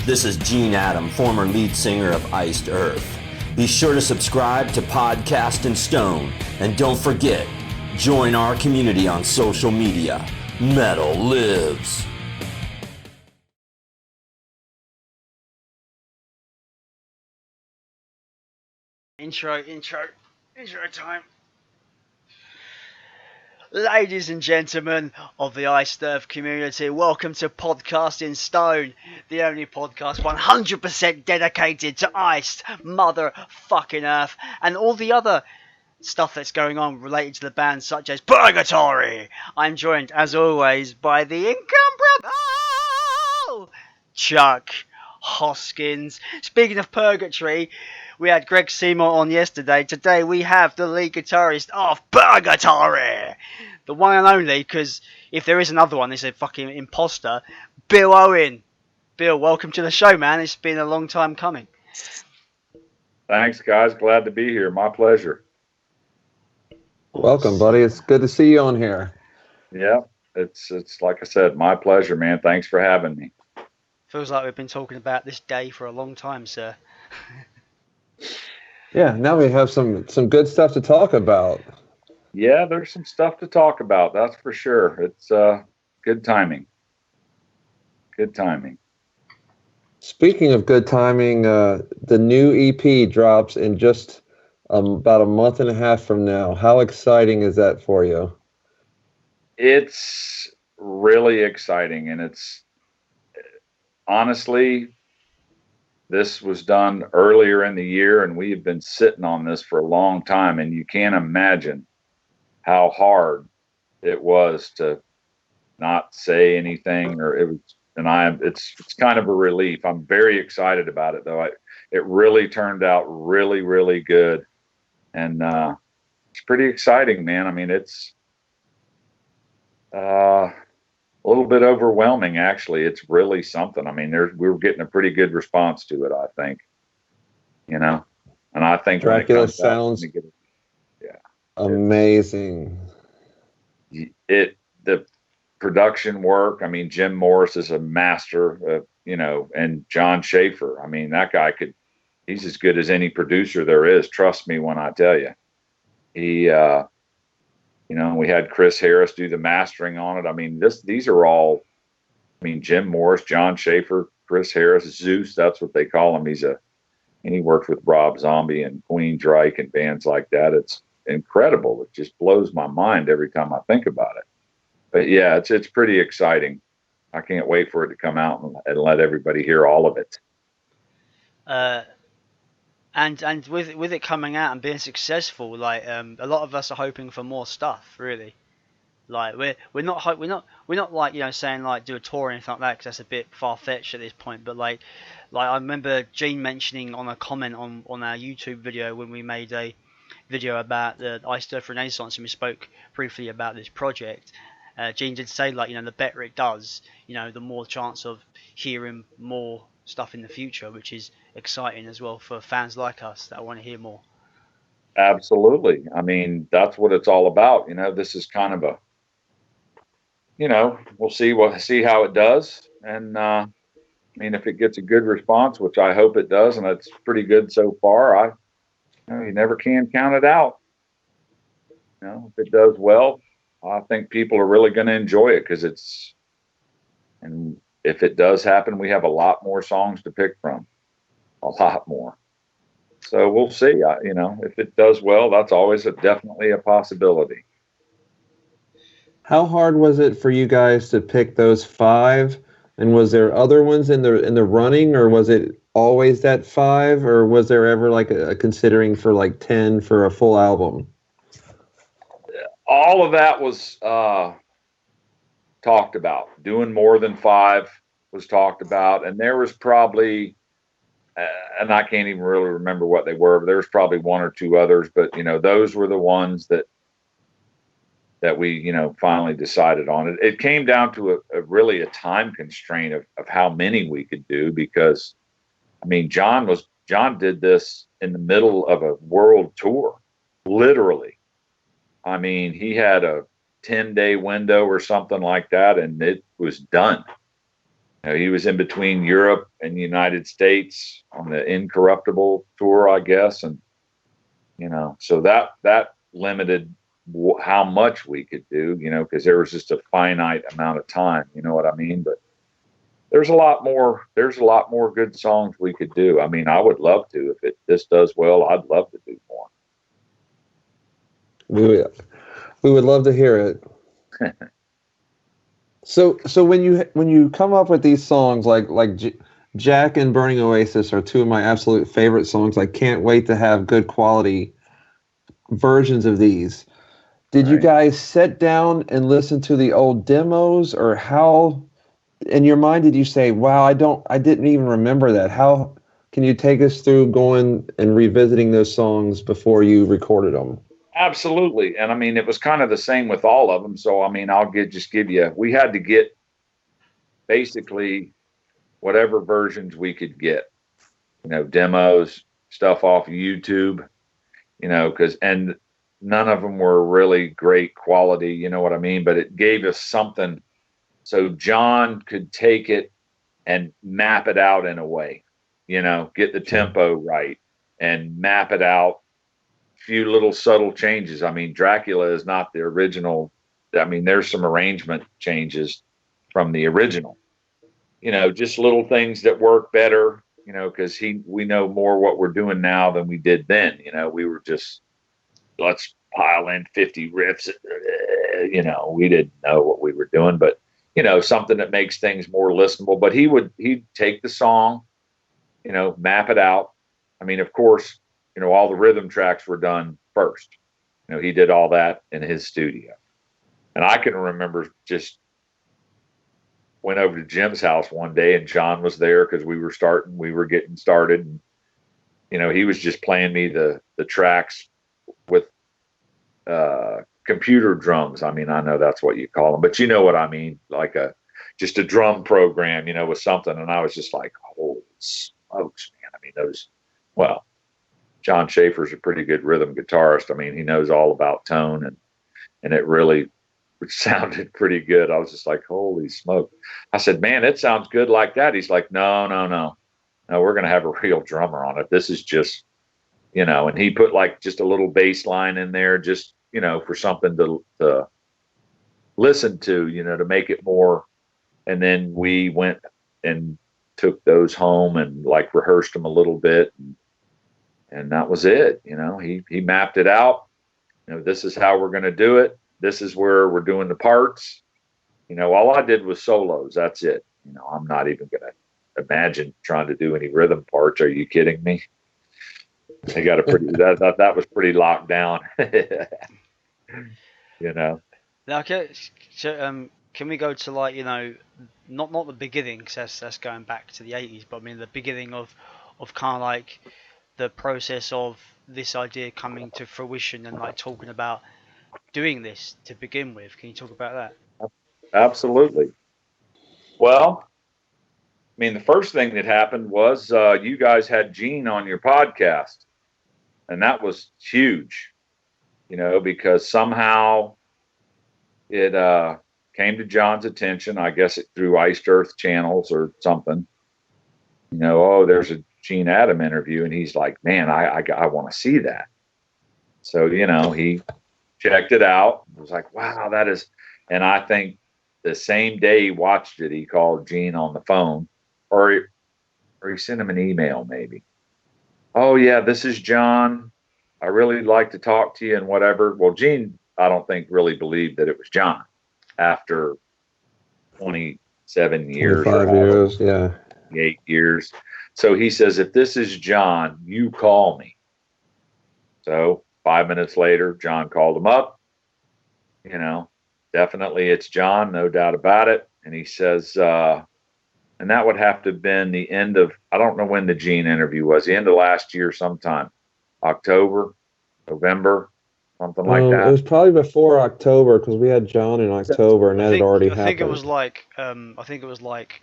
This is Gene Adam, former lead singer of Iced Earth. Be sure to subscribe to Podcast and Stone, and don't forget, join our community on social media. Metal lives. Intro time. Ladies and gentlemen of the Iced Earth community, welcome to Podcast in Stone, the only podcast 100% dedicated to iced motherfucking Earth and all the other stuff that's going on related to the band, such as Purgatory. I'm joined, as always, by the incomparable Chuck Hoskins. Speaking of Purgatory, we had Greg Seymour on yesterday. Today we have the lead guitarist of Purgatory, the one and only, because if there is another one, it's a fucking imposter, Bill Owen. Bill, welcome to the show, man. It's been a long time coming. Thanks, guys. Glad to be here. My pleasure. Welcome, buddy. It's good to see you on here. Yeah, it's like I said, my pleasure, man. Thanks for having me. Feels like we've been talking about this day for a long time, sir. Yeah, now we have some good stuff to talk about. Yeah, there's some stuff to talk about, that's for sure. It's good timing. Good timing. Speaking of good timing, the new EP drops in just about a month and a half from now. How exciting is that for you? It's really exciting, and it's honestly, this was done earlier in the year, and we have been sitting on this for a long time, and you can't imagine how hard it was to not say anything, or it was, and it's kind of a relief. I'm very excited about it, though. It really turned out really, really good, and it's pretty exciting, man. I mean, it's a little bit overwhelming, actually. It's really something. I mean, we're getting a pretty good response to it, I think. You know, and I think Dracula sounds amazing. The production work. I mean, Jim Morris is a master, and John Shaffer. I mean, that guy he's as good as any producer there is. Trust me when I tell you. He, we had Chris Harris do the mastering on it. I mean, these are all, Jim Morris, John Shaffer, Chris Harris, Zeus, that's what they call him. And he worked with Rob Zombie and Queensryche and bands like that. It's incredible. It just blows my mind every time I think about it. But yeah, it's pretty exciting. I can't wait for it to come out and let everybody hear all of it. And with it coming out and being successful, like a lot of us are hoping for more stuff, really. Like we're not like saying like do a tour or anything like that, because that's a bit far fetched at this point. But like I remember Gene mentioning on a comment on our YouTube video when we made a video about the Iced Earth Renaissance, and we spoke briefly about this project. Gene did say like the better it does, the more chance of hearing more stuff in the future, which is exciting as well for fans like us that want to hear more. Absolutely. I mean, that's what it's all about. This is kind of a, we'll see how it does. And if it gets a good response, which I hope it does, and it's pretty good so far, you never can count it out. If it does well, I think people are really going to enjoy it, because and if it does happen, we have a lot more songs to pick from, a lot more. So we'll see. If it does well, that's always definitely a possibility. How hard was it for you guys to pick those 5? And was there other ones in the running, or was it always that 5, or was there ever like a considering for like 10 for a full album? All of that was talked about. Doing more than 5 was talked about, and there was probably, and I can't even really remember what they were, but there was probably 1 or 2 others. But those were the ones that we finally decided on. It came down to really a time constraint of how many we could do, because John did this in the middle of a world tour, literally. He had a 10-day window or something like that, and it was done. He was in between Europe and the United States on the Incorruptible tour, I guess. And, so that limited how much we could do, because there was just a finite amount of time, you know what I mean? But there's a lot more good songs we could do. I mean, I would love to, if this does well, I'd love to do more. We would love to hear it. So when you come up with these songs like Jack and Burning Oasis are two of my absolute favorite songs. I can't wait to have good quality versions of these. Did you guys sit down and listen to the old demos, or how in your mind did you say, wow, I didn't even remember that? How can you take us through going and revisiting those songs before you recorded them? Absolutely. And I mean, it was kind of the same with all of them. So, I mean, just give you, we had to get basically whatever versions we could get, demos, stuff off YouTube, and none of them were really great quality, you know what I mean? But it gave us something so John could take it and map it out in a way, get the tempo right and map it out. Few little subtle changes. I mean, Dracula is not the original. I mean, there's some arrangement changes from the original, just little things that work better, because we know more what we're doing now than we did then. We were just, let's pile in 50 riffs. We didn't know what we were doing, but something that makes things more listenable. But he'd take the song, map it out. I mean, of course, all the rhythm tracks were done first. He did all that in his studio. And I can remember just went over to Jim's house one day and John was there because we were getting started. And, he was just playing me the tracks with computer drums. I mean, I know that's what you call them, but you know what I mean? Like just a drum program, with something. And I was just like, holy smokes, man. I mean, John Shaffer's a pretty good rhythm guitarist. I mean, he knows all about tone and it really sounded pretty good. I was just like, holy smoke. I said, man, it sounds good like that. He's like, no, we're going to have a real drummer on it. This is just, and he put like just a little bass line in there, just, for something to listen to, to make it more. And then we went and took those home and like rehearsed them a little bit. And that was it. He mapped it out. This is how we're going to do it. This is where we're doing the parts. All I did was solos. That's it. I'm not even going to imagine trying to do any rhythm parts. Are you kidding me? They got a pretty, that was pretty locked down. Now, okay, so, can we go to like, not the beginning, because that's going back to the 80s, but I mean the beginning of kind of like the process of this idea coming to fruition and like talking about doing this to begin with. Can you talk about that? Absolutely. Well, I mean, the first thing that happened was you guys had Gene on your podcast, and that was huge, because somehow it came to John's attention. I guess it through Iced Earth channels or something. There's a Gene Adam interview, and he's like, man, I want to see that. So, he checked it out. It was like, wow, that is, and I think the same day he watched it, he called Gene on the phone, or he sent him an email maybe. Oh yeah, this is John. I really like to talk to you and whatever. Well, Gene, I don't think really believed that it was John after 27 years. 25 years, yeah. 8 years. So he says, if this is John, you call me. So 5 minutes later, John called him up. Definitely it's John, no doubt about it. And he says, and that would have to have been the end of, I don't know when the Gene interview was, the end of last year sometime. October, November, something like that. It was probably before October because we had John in October and that had already happened. I think it was like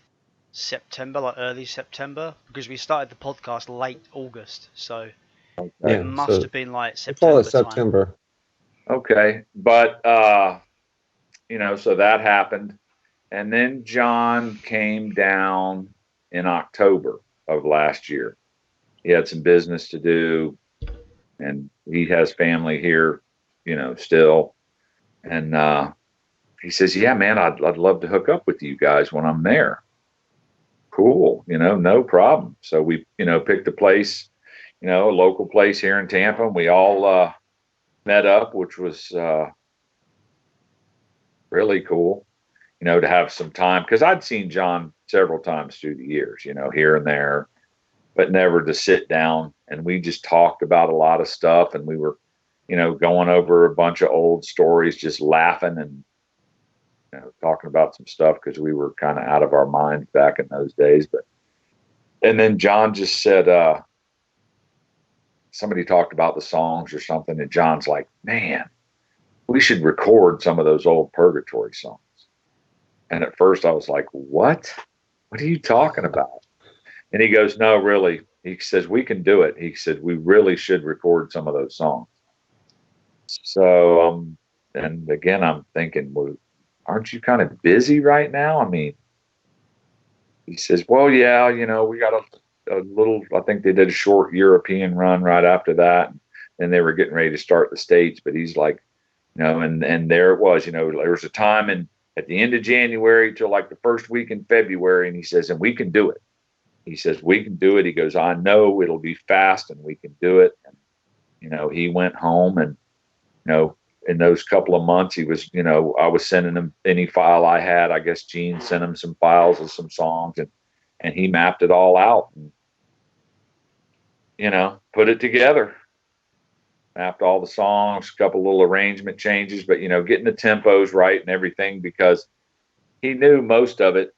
September, like early September, because we started the podcast late August, so it must have been like September. Call it September. Time. Okay, but so that happened, And then John came down in October of last year. He had some business to do, and he has family here, still. And he says, "Yeah, man, I'd love to hook up with you guys when I'm there." Cool, no problem. So we, picked a place, a local place here in Tampa. And we all met up, which was really cool, to have some time, because I'd seen John several times through the years, here and there, but never to sit down. And we just talked about a lot of stuff, and we were, going over a bunch of old stories, just laughing and talking about some stuff, because we were kind of out of our minds back in those days. And then John just said, somebody talked about the songs or something, and John's like, "Man, we should record some of those old Purgatory songs." And at first I was like, "What? What are you talking about?" And he goes, "No, really." He says, "We can do it." He said, "We really should record some of those songs." So, and again, I'm thinking, well, aren't you kind of busy right now? I mean, he says, "Well, yeah, we got a little, I think they did a short European run right after that. And then they were getting ready to start the States." But he's like, and there it was, there was a time at the end of January till like the first week in February. And he says, "And we can do it." He says, "We can do it." He goes, "I know it'll be fast and we can do it." And, he went home, and, in those couple of months, he was, I was sending him any file I had. I guess Gene sent him some files of some songs, and he mapped it all out and, put it together, mapped all the songs, a couple little arrangement changes, but, getting the tempos right and everything, because he knew most of it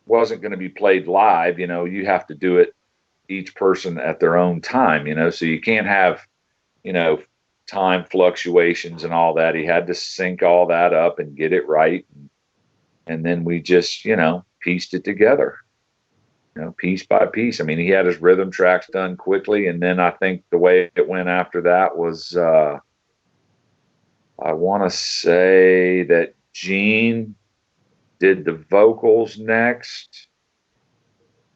wasn't going to be played live. You have to do it each person at their own time, so you can't have, time fluctuations and all that. He had to sync all that up and get it right. And then we just, pieced it together, piece by piece. I mean, he had his rhythm tracks done quickly. And then I think the way it went after that was, I want to say that Gene did the vocals next.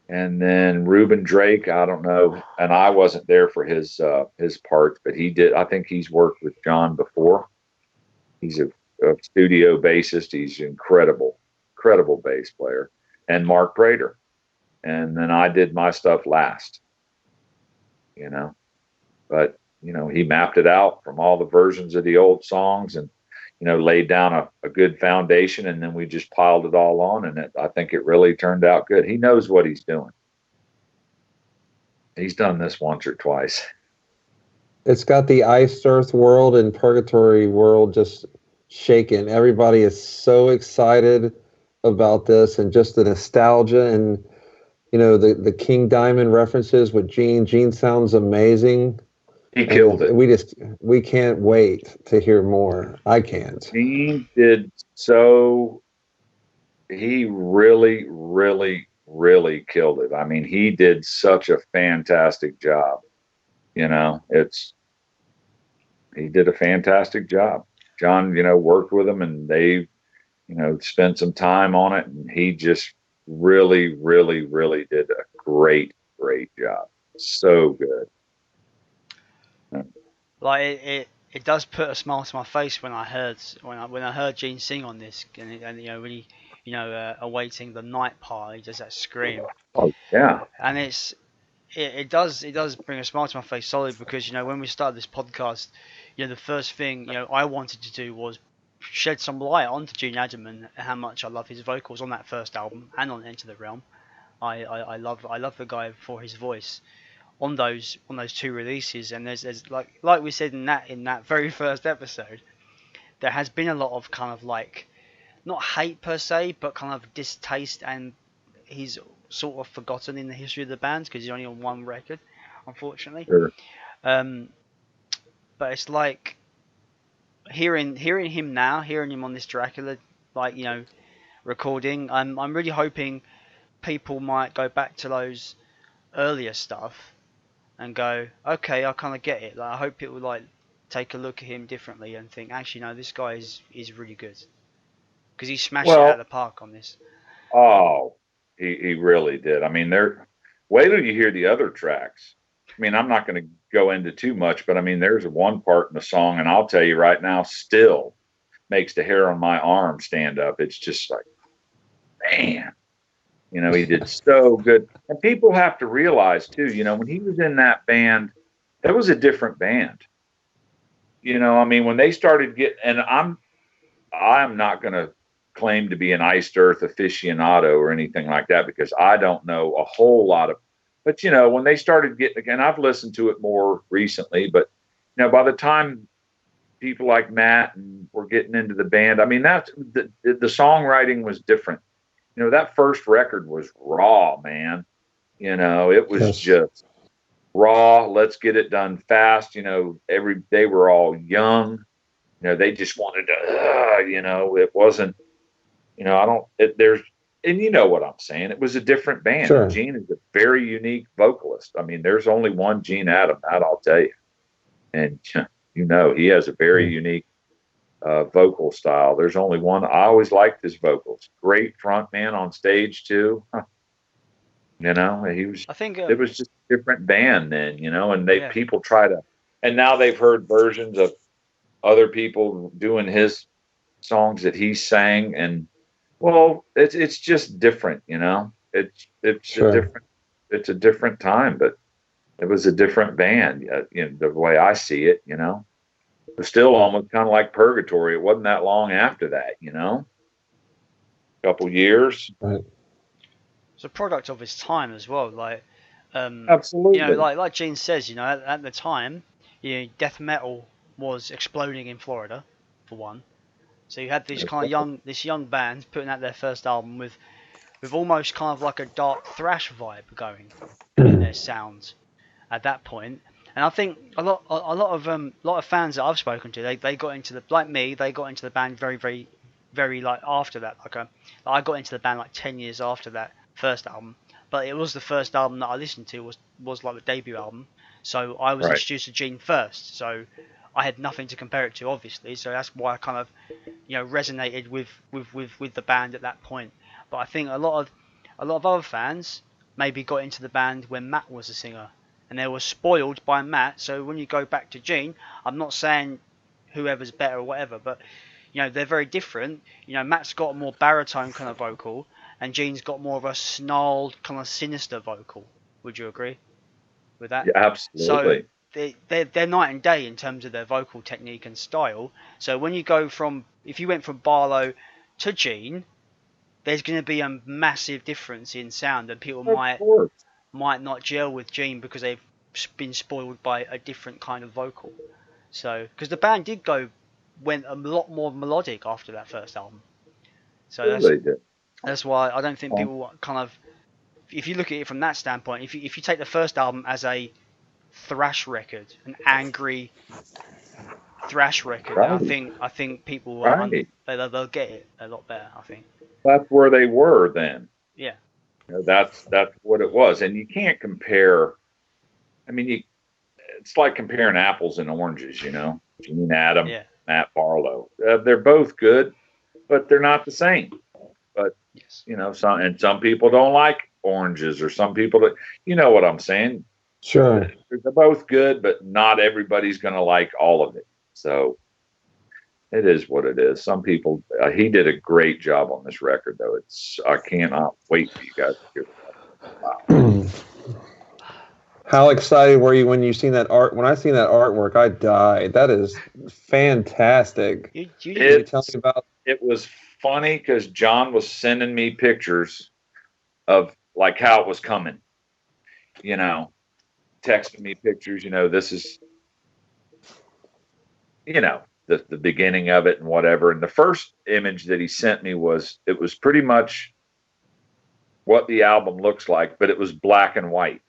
And then Reuben Drake, I don't know, and I wasn't there for his parts, but he did. I think he's worked with John before. He's a studio bassist. He's an incredible bass player. And Mark Prater. And then I did my stuff last, but, he mapped it out from all the versions of the old songs and, laid down a good foundation, and then we just piled it all on, and I think it really turned out good. He knows what he's doing. He's done this once or twice. It's got the Iced Earth world and Purgatory world just shaking. Everybody is so excited about this, and just the nostalgia and, the King Diamond references with Gene. Gene sounds amazing. He killed it. We can't wait to hear more. I can't. He did so. He really, really, really killed it. I mean, he did such a fantastic job. He did a fantastic job. John, worked with him, and they, spent some time on it, and he just really, really, really did a great job. So good. Like it does put a smile to my face when I heard Gene sing on this, and when he awaiting the night part, he does that scream. Oh yeah. And it does bring a smile to my face solely because when we started this podcast, the first thing I wanted to do was shed some light onto Gene Adam and how much I love his vocals on that first album and on Enter the Realm. I love the guy for his voice on those two releases, and there's like we said in that very first episode, there has been a lot of kind of like not hate per se, but kind of distaste, and he's sort of forgotten in the history of the band because he's only on one record, unfortunately. Sure. But it's like hearing him now, hearing him on this Dracula, recording. I'm really hoping people might go back to those earlier stuff and go, okay, I kind of get it. Like, I hope people take a look at him differently and think, actually, no, this guy is really good. because he smashed it out Well, of the park on this. oh, he really did. I mean, wait till you hear the other tracks. I mean, I'm not going to go into too much, but I mean, there's one part in the song, and I'll tell you right now, still makes the hair on my arm stand up. It's just like, man, he did so good. And people have to realize too, when he was in that band, it was a different band. I mean, when they started getting, and I'm not going to claim to be an iced earth aficionado or anything like that, because I don't know a whole lot of, but when they started getting, again, I've listened to it more recently, but by the time people like Matt and were getting into the band, I mean, that's the songwriting was different. That first record was raw, man. It was just raw. Let's get it done fast. They were all young. They just wanted to, it wasn't, and you know what I'm saying? It was a different band. Sure. Gene is a very unique vocalist. I mean, there's only one Gene Adam, that I'll tell you. And, he has a very unique vocal style. There's only one. I always liked his vocals. Great front man on stage too. He was. I think it was just a different band then. And people try to, and now they've heard versions of other people doing his songs that he sang, and well, it's just different. It's Sure. it's a different time, but it was a different band. The way I see it, It was still almost kind of like Purgatory. It wasn't that long after that, a couple years. Right. it's a product of its time as well. Like, Absolutely. like Gene says, at the time, death metal was exploding in Florida, for one. So you had these kind of young band putting out their first album with almost kind of like a dark thrash vibe going in their sounds at that point. And I think a lot of fans that I've spoken to, they got into they got into the band very, very, very like after that. I got into the band like 10 years after that first album, but it was the first album that I listened to was like the debut album. So I was introduced to Gene first, so I had nothing to compare it to, obviously. So that's why I kind of resonated with the band at that point. But I think a lot of other fans maybe got into the band when Matt was a singer, and they were spoiled by Matt. So when you go back to Gene, I'm not saying whoever's better or whatever, but they're very different. Matt's got a more baritone kind of vocal, and Gene's got more of a snarled kind of sinister vocal. Would you agree with that? Yeah, absolutely. So they're night and day in terms of their vocal technique and style. So when you go if you went from Barlow to Gene, there's going to be a massive difference in sound, and people might not gel with Gene because they've been spoiled by a different kind of vocal. So, because the band went a lot more melodic after that first album. So that's why I don't think people kind of, if you look at it from that standpoint, if you take the first album as a thrash record, an angry thrash record, then I think people they'll get it a lot better. I think that's where they were then. Yeah. That's what it was, and you can't compare. I mean, it's like comparing apples and oranges. Gene Adam, Matt Barlow. They're both good, but they're not the same. But some people don't like oranges, or some people that, what I'm saying. Sure. They're both good, but not everybody's going to like all of it. So it is what it is. Some people, he did a great job on this record, though. I cannot wait for you guys to hear it. Wow. How excited were you when you seen that art? When I seen that artwork, I died. That is fantastic. You tell me about? It was funny because John was sending me pictures of like how it was coming. Texting me pictures. This is, the beginning of it and whatever. And the first image that he sent me was pretty much what the album looks like, but it was black and white.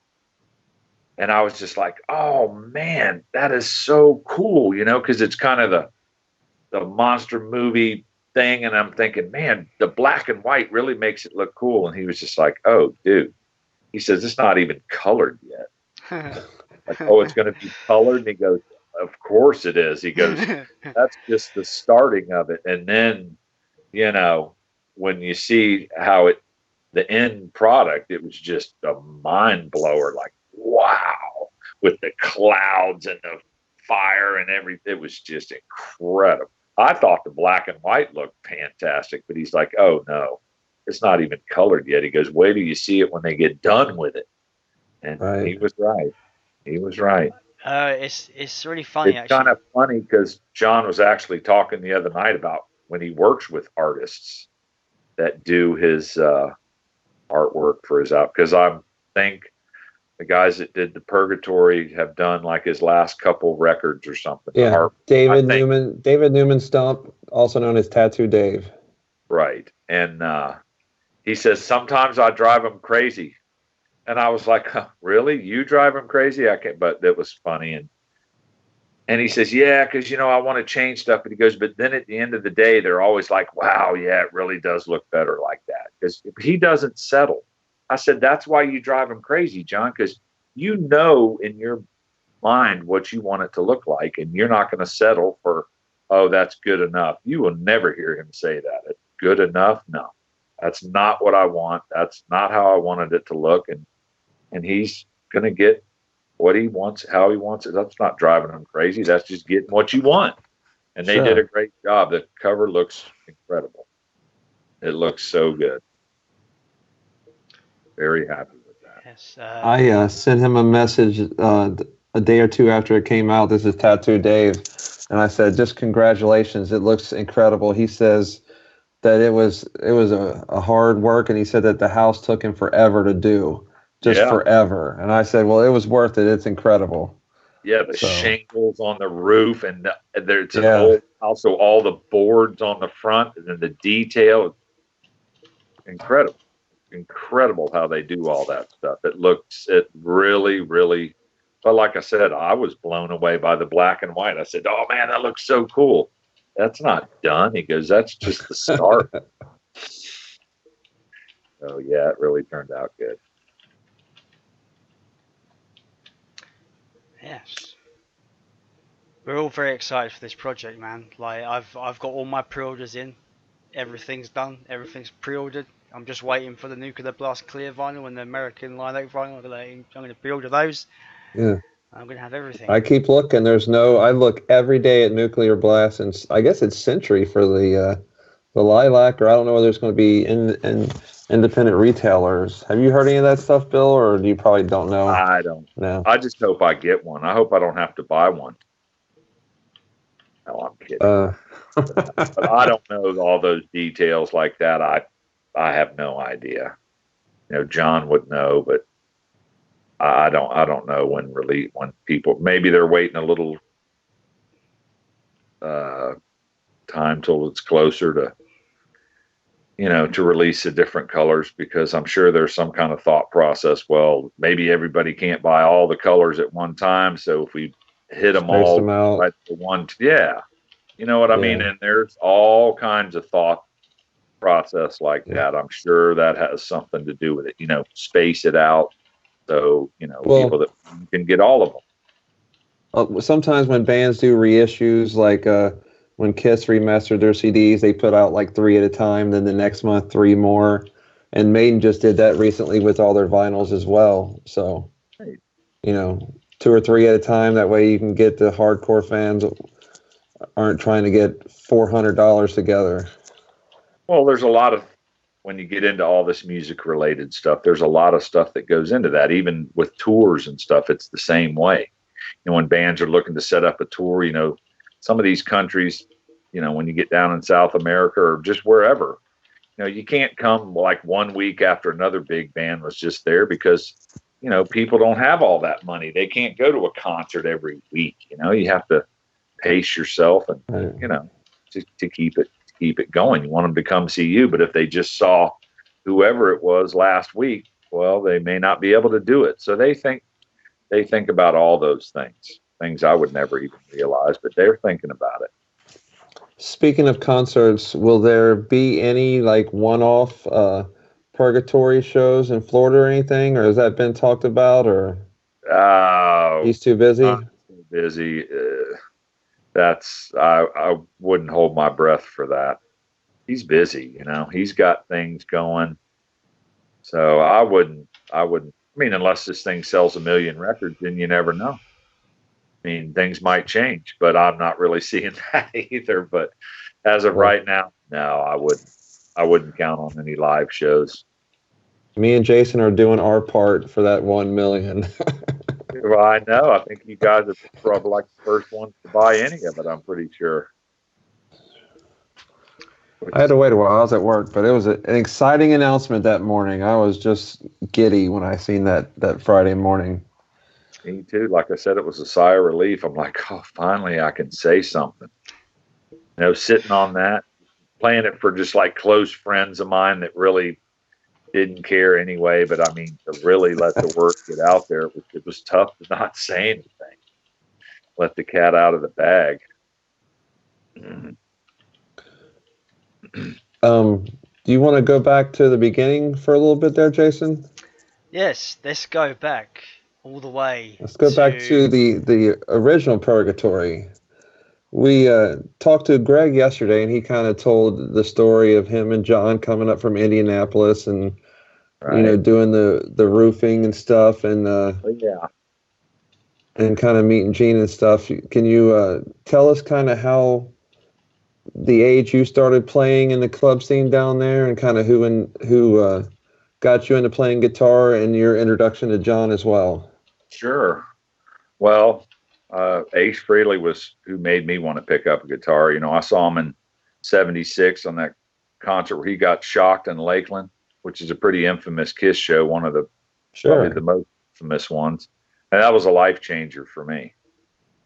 And I was just like, oh man, that is so cool, because it's kind of the monster movie thing. And I'm thinking, man, the black and white really makes it look cool. And he was just like, oh, dude, he says, it's not even colored yet. Like, oh, it's going to be colored. And he goes, of course it is. He goes, that's just the starting of it. And then you know, when you see how the end product, it was just a mind blower. Like, wow, with the clouds and the fire and everything, it was just incredible. I thought the black and white looked fantastic, but he's like, oh no, it's not even colored yet. He goes, wait till you see it when they get done with it. And he was right. He was right. It's really funny, It's kind actually. of funny because John was actually talking the other night about when he works with artists that do his artwork for his out. Because I think the guys that did the Purgatory have done like his last couple records or something. Yeah, David Newman Stump, also known as Tattoo Dave. Right. And he says, sometimes I drive him crazy. And I was like, huh, really? You drive him crazy? I can't, but that was funny. And he says, yeah, because, you know, I want to change stuff. But he goes, but then at the end of the day, they're always like, wow, yeah, it really does look better like that. Because he doesn't settle. I said, that's why you drive him crazy, John, because you know in your mind what you want it to look like. And you're not going to settle for, oh, that's good enough. You will never hear him say that. It's good enough? No, that's not what I want. That's not how I wanted it to look. And he's going to get what he wants, how he wants it. That's not driving him crazy. That's just getting what you want. And they did a great job. The cover looks incredible. It looks so good. Very happy with that. Yes. I sent him a message a day or two after it came out. This is Tattoo Dave. And I said, just congratulations. It looks incredible. He says that it was a hard work. And he said that the house took him forever to do. Just forever. And I said, well, it was worth it. It's incredible. Yeah, the shingles on the roof, and there's an old, also all the boards on the front, and then the detail. Incredible how they do all that stuff. It really, really, but like I said, I was blown away by the black and white. I said, oh man, that looks so cool. That's not done. He goes, that's just the start. So yeah, it really turned out good. Yes. We're all very excited for this project, man. Like I've got all my pre-orders in. Everything's done. Everything's pre-ordered. I'm just waiting for the Nuclear Blast Clear vinyl and the American Line 8 vinyl. I'm going to pre-order those. Yeah. I'm going to have everything. I keep looking. I look every day at Nuclear Blast, and I guess it's Century for the Lilac, or I don't know whether it's going to be in independent retailers. Have you heard any of that stuff, Bill, or do you probably don't know? I don't know. I just hope I get one. I hope I don't have to buy one. No, I'm kidding. But I don't know all those details like that. I have no idea. You know, John would know, but I don't know when people, maybe they're waiting a little time till it's closer to, you know, to release the different colors, because I'm sure there's some kind of thought process. Well, maybe everybody can't buy all the colors at one time, so if we hit them all right for one, you know what I mean? And there's all kinds of thought process like that. I'm sure that has something to do with it. You know, space it out so, you know, people that can get all of them. Sometimes when bands do reissues, like when Kiss remastered their CDs, they put out like 3 at a time, then the next month 3 more. And Maiden just did that recently with all their vinyls as well. So, you know, 2 or 3 at a time. That way you can get the hardcore fans aren't trying to get $400 together. Well, there's a lot of, when you get into all this music related stuff, there's a lot of stuff that goes into that. Even with tours and stuff, it's the same way. You know, when bands are looking to set up a tour, you know, some of these countries, you know, when you get down in South America or just wherever, you know, you can't come like 1 week after another big band was just there, because, you know, people don't have all that money. They can't go to a concert every week. You know, you have to pace yourself and, you know, to keep it going. You want them to come see you, but if they just saw whoever it was last week, well, they may not be able to do it. So they think about all those things I would never even realize, but they're thinking about it. Speaking of concerts, will there be any like one-off Purgatory shows in Florida or anything, or has that been talked about, or he's too busy? Too busy. I wouldn't hold my breath for that. he's busy, he's got things going. So I wouldn't, I mean, unless this thing sells 1 million records, then you never know. I mean, things might change, but I'm not really seeing that either. But as of right now, no, I wouldn't count on any live shows. Me and Jason are doing our part for that 1 million. Well, I know. I think you guys are probably like the first ones to buy any of it, I'm pretty sure. I had to wait a while. I was at work, but it was an exciting announcement that morning. I was just giddy when I seen that Friday morning. Me too. Like I said, it was a sigh of relief. I'm like, oh, finally I can say something. Sitting on that, playing it for just like close friends of mine that really didn't care anyway. But I mean, to really let the word get out there, it was tough to not say anything. Let the cat out of the bag. Do you want to go back to the beginning for a little bit there, Jason? Yes, let's go back all the way. Let's go back to the original Purgatory. We talked to Greg yesterday, and he kind of told the story of him and John coming up from Indianapolis and doing the roofing and stuff, and and kind of meeting Gene and stuff. Can you tell us kind of how the age you started playing in the club scene down there, and kind of who got you into playing guitar, and your introduction to John as well? Sure. Well, Ace Frehley was who made me want to pick up a guitar. I saw him in '76 on that concert where he got shocked in Lakeland, which is a pretty infamous Kiss show, one of the probably the most famous ones. And that was a life changer for me.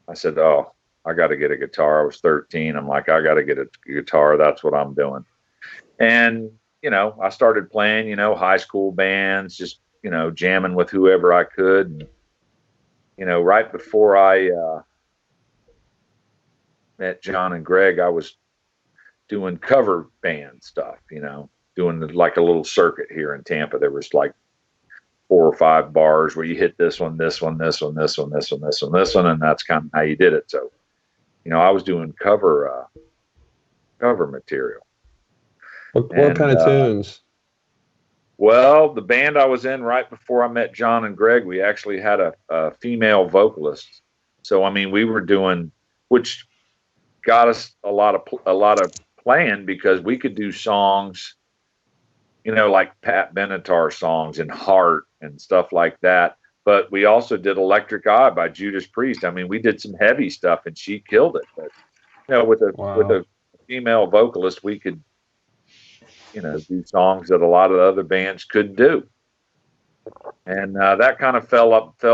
I said, oh, I got to get a guitar. I was 13. I'm like, I got to get a guitar. That's what I'm doing. And, I started playing, high school bands, just, jamming with whoever I could. And, right before I met John and Greg, I was doing cover band stuff, doing like a little circuit here in Tampa. There was like 4 or 5 bars where you hit this one, this one, this one, this one, this one, this one, this one, and that's kind of how you did it. So, I was doing cover material. What kind of tunes? Well, the band I was in right before I met John and Greg, we actually had a female vocalist. So, I mean, we were doing, which got us a lot of playing, because we could do songs, like Pat Benatar songs and Heart and stuff like that. But we also did Electric Eye by Judas Priest. I mean, we did some heavy stuff, and she killed it. But, with a female vocalist, we could, do songs that a lot of the other bands couldn't do. And that kind of fell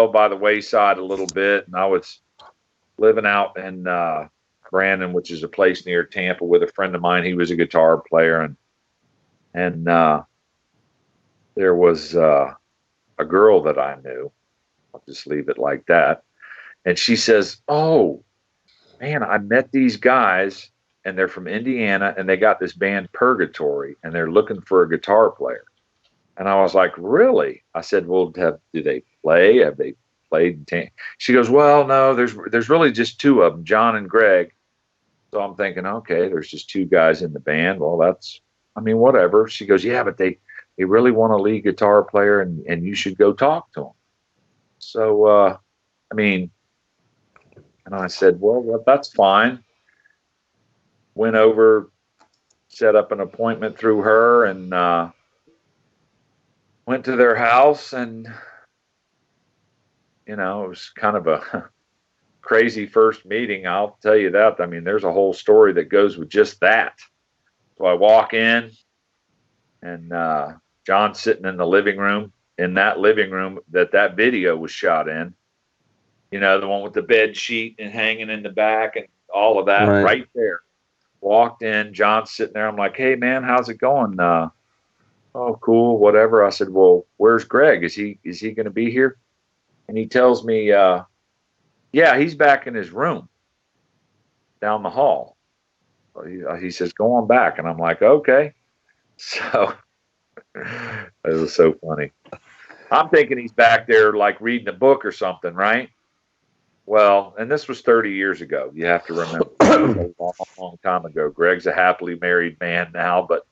by the wayside a little bit. And I was living out in Brandon, which is a place near Tampa, with a friend of mine. He was a guitar player, and there was a girl that I knew. I'll just leave it like that. And she says, oh, man, I met these guys, and they're from Indiana, and they got this band Purgatory, and they're looking for a guitar player. And I was like, really? I said, well, do they play? Have they played? She goes, well, no, there's really just 2 of them, John and Greg. So I'm thinking, okay, there's just 2 guys in the band. Well, whatever. She goes, yeah, but they really want a lead guitar player, and you should go talk to them. So, and I said, well, that's fine. Went over, set up an appointment through her, and went to their house, and, it was kind of a crazy first meeting. I'll tell you that. I mean, there's a whole story that goes with just that. So I walk in, and John's sitting in the living room, that video was shot in, the one with the bed sheet and hanging in the back and all of that right there. Walked in, John's sitting there. I'm like, hey man, how's it going? Oh, cool, whatever. I said, well, where's Greg? Is he going to be here? And he tells me, yeah, he's back in his room down the hall. He says, go on back. And I'm like, okay. So it was so funny. I'm thinking he's back there like reading a book or something, right? Well, and this was 30 years ago. You have to remember. a long, long time ago. Greg's a happily married man now, but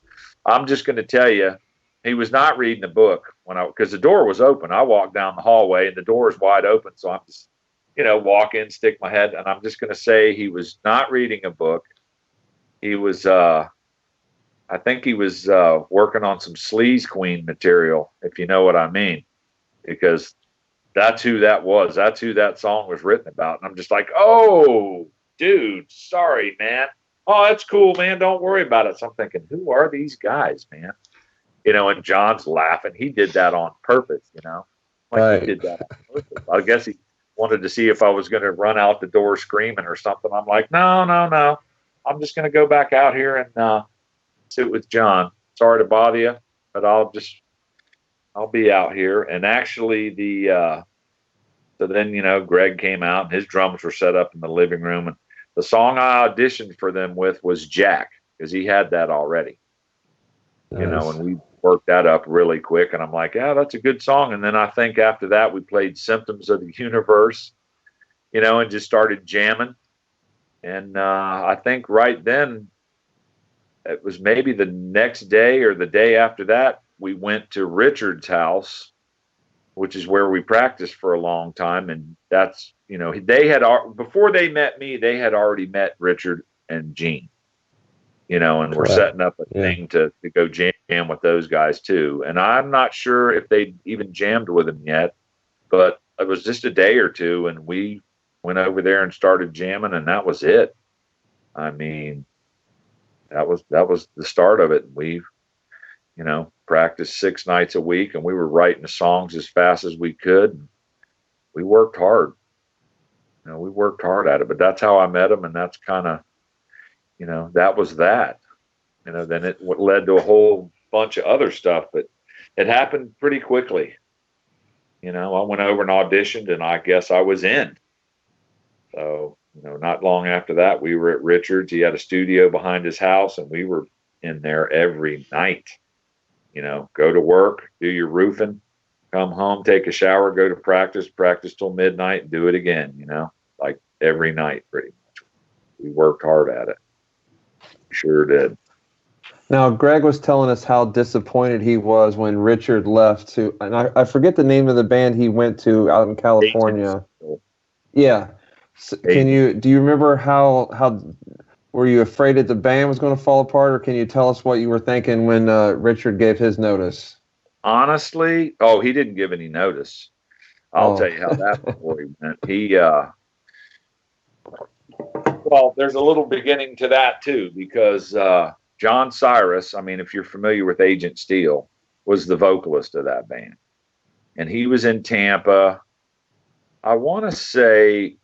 I'm just going to tell you, he was not reading a book because the door was open. I walked down the hallway and the door is wide open. So I'm just, walk in, stick my head, and I'm just going to say he was not reading a book. He was, I think he was working on some Sleaze Queen material, if you know what I mean, because that's who that was. That's who that song was written about. And I'm just like, oh, dude, sorry, man. Oh, that's cool, man. Don't worry about it. So I'm thinking, who are these guys, man? And John's laughing. He did that on purpose, Right. He did that on purpose. I guess he wanted to see if I was going to run out the door screaming or something. I'm like, no. I'm just going to go back out here and sit with John. Sorry to bother you, but I'll be out here. And actually so then, Greg came out and his drums were set up in the living room. And the song I auditioned for them with was Jack, because he had that already, Nice. and we worked that up really quick. And I'm like, yeah, that's a good song. And then I think after that, we played Symptoms of the Universe, and just started jamming. And I think right then, it was maybe the next day or the day after that, we went to Richard's house, which is where we practiced for a long time. And that's, they had, before they met me, they had already met Richard and Gene, and we're setting up a thing to go jam with those guys too. And I'm not sure if they even jammed with them yet, but it was just a day or two. And we went over there and started jamming, and that was it. I mean, that was the start of it. We, practiced 6 nights a week, and we were writing the songs as fast as we could. We worked hard. We worked hard at it, but that's how I met him. And that's kind of, that was that, then it led to a whole bunch of other stuff, but it happened pretty quickly. I went over and auditioned, and I guess I was in. So, not long after that, we were at Richard's. He had a studio behind his house, and we were in there every night. Go to work, do your roofing, come home, take a shower, go to practice till midnight, and do it again, like every night pretty much. We worked hard at it. Sure did. Now, Greg was telling us how disappointed he was when Richard left and I forget the name of the band he went to out in California. Yeah. So do you remember how were you afraid that the band was going to fall apart, or can you tell us what you were thinking when Richard gave his notice? Honestly, he didn't give any notice. I'll tell you how that before he went. Well, there's a little beginning to that too, because John Cyrus, if you're familiar with Agent Steel, was the vocalist of that band. And he was in Tampa. I want to say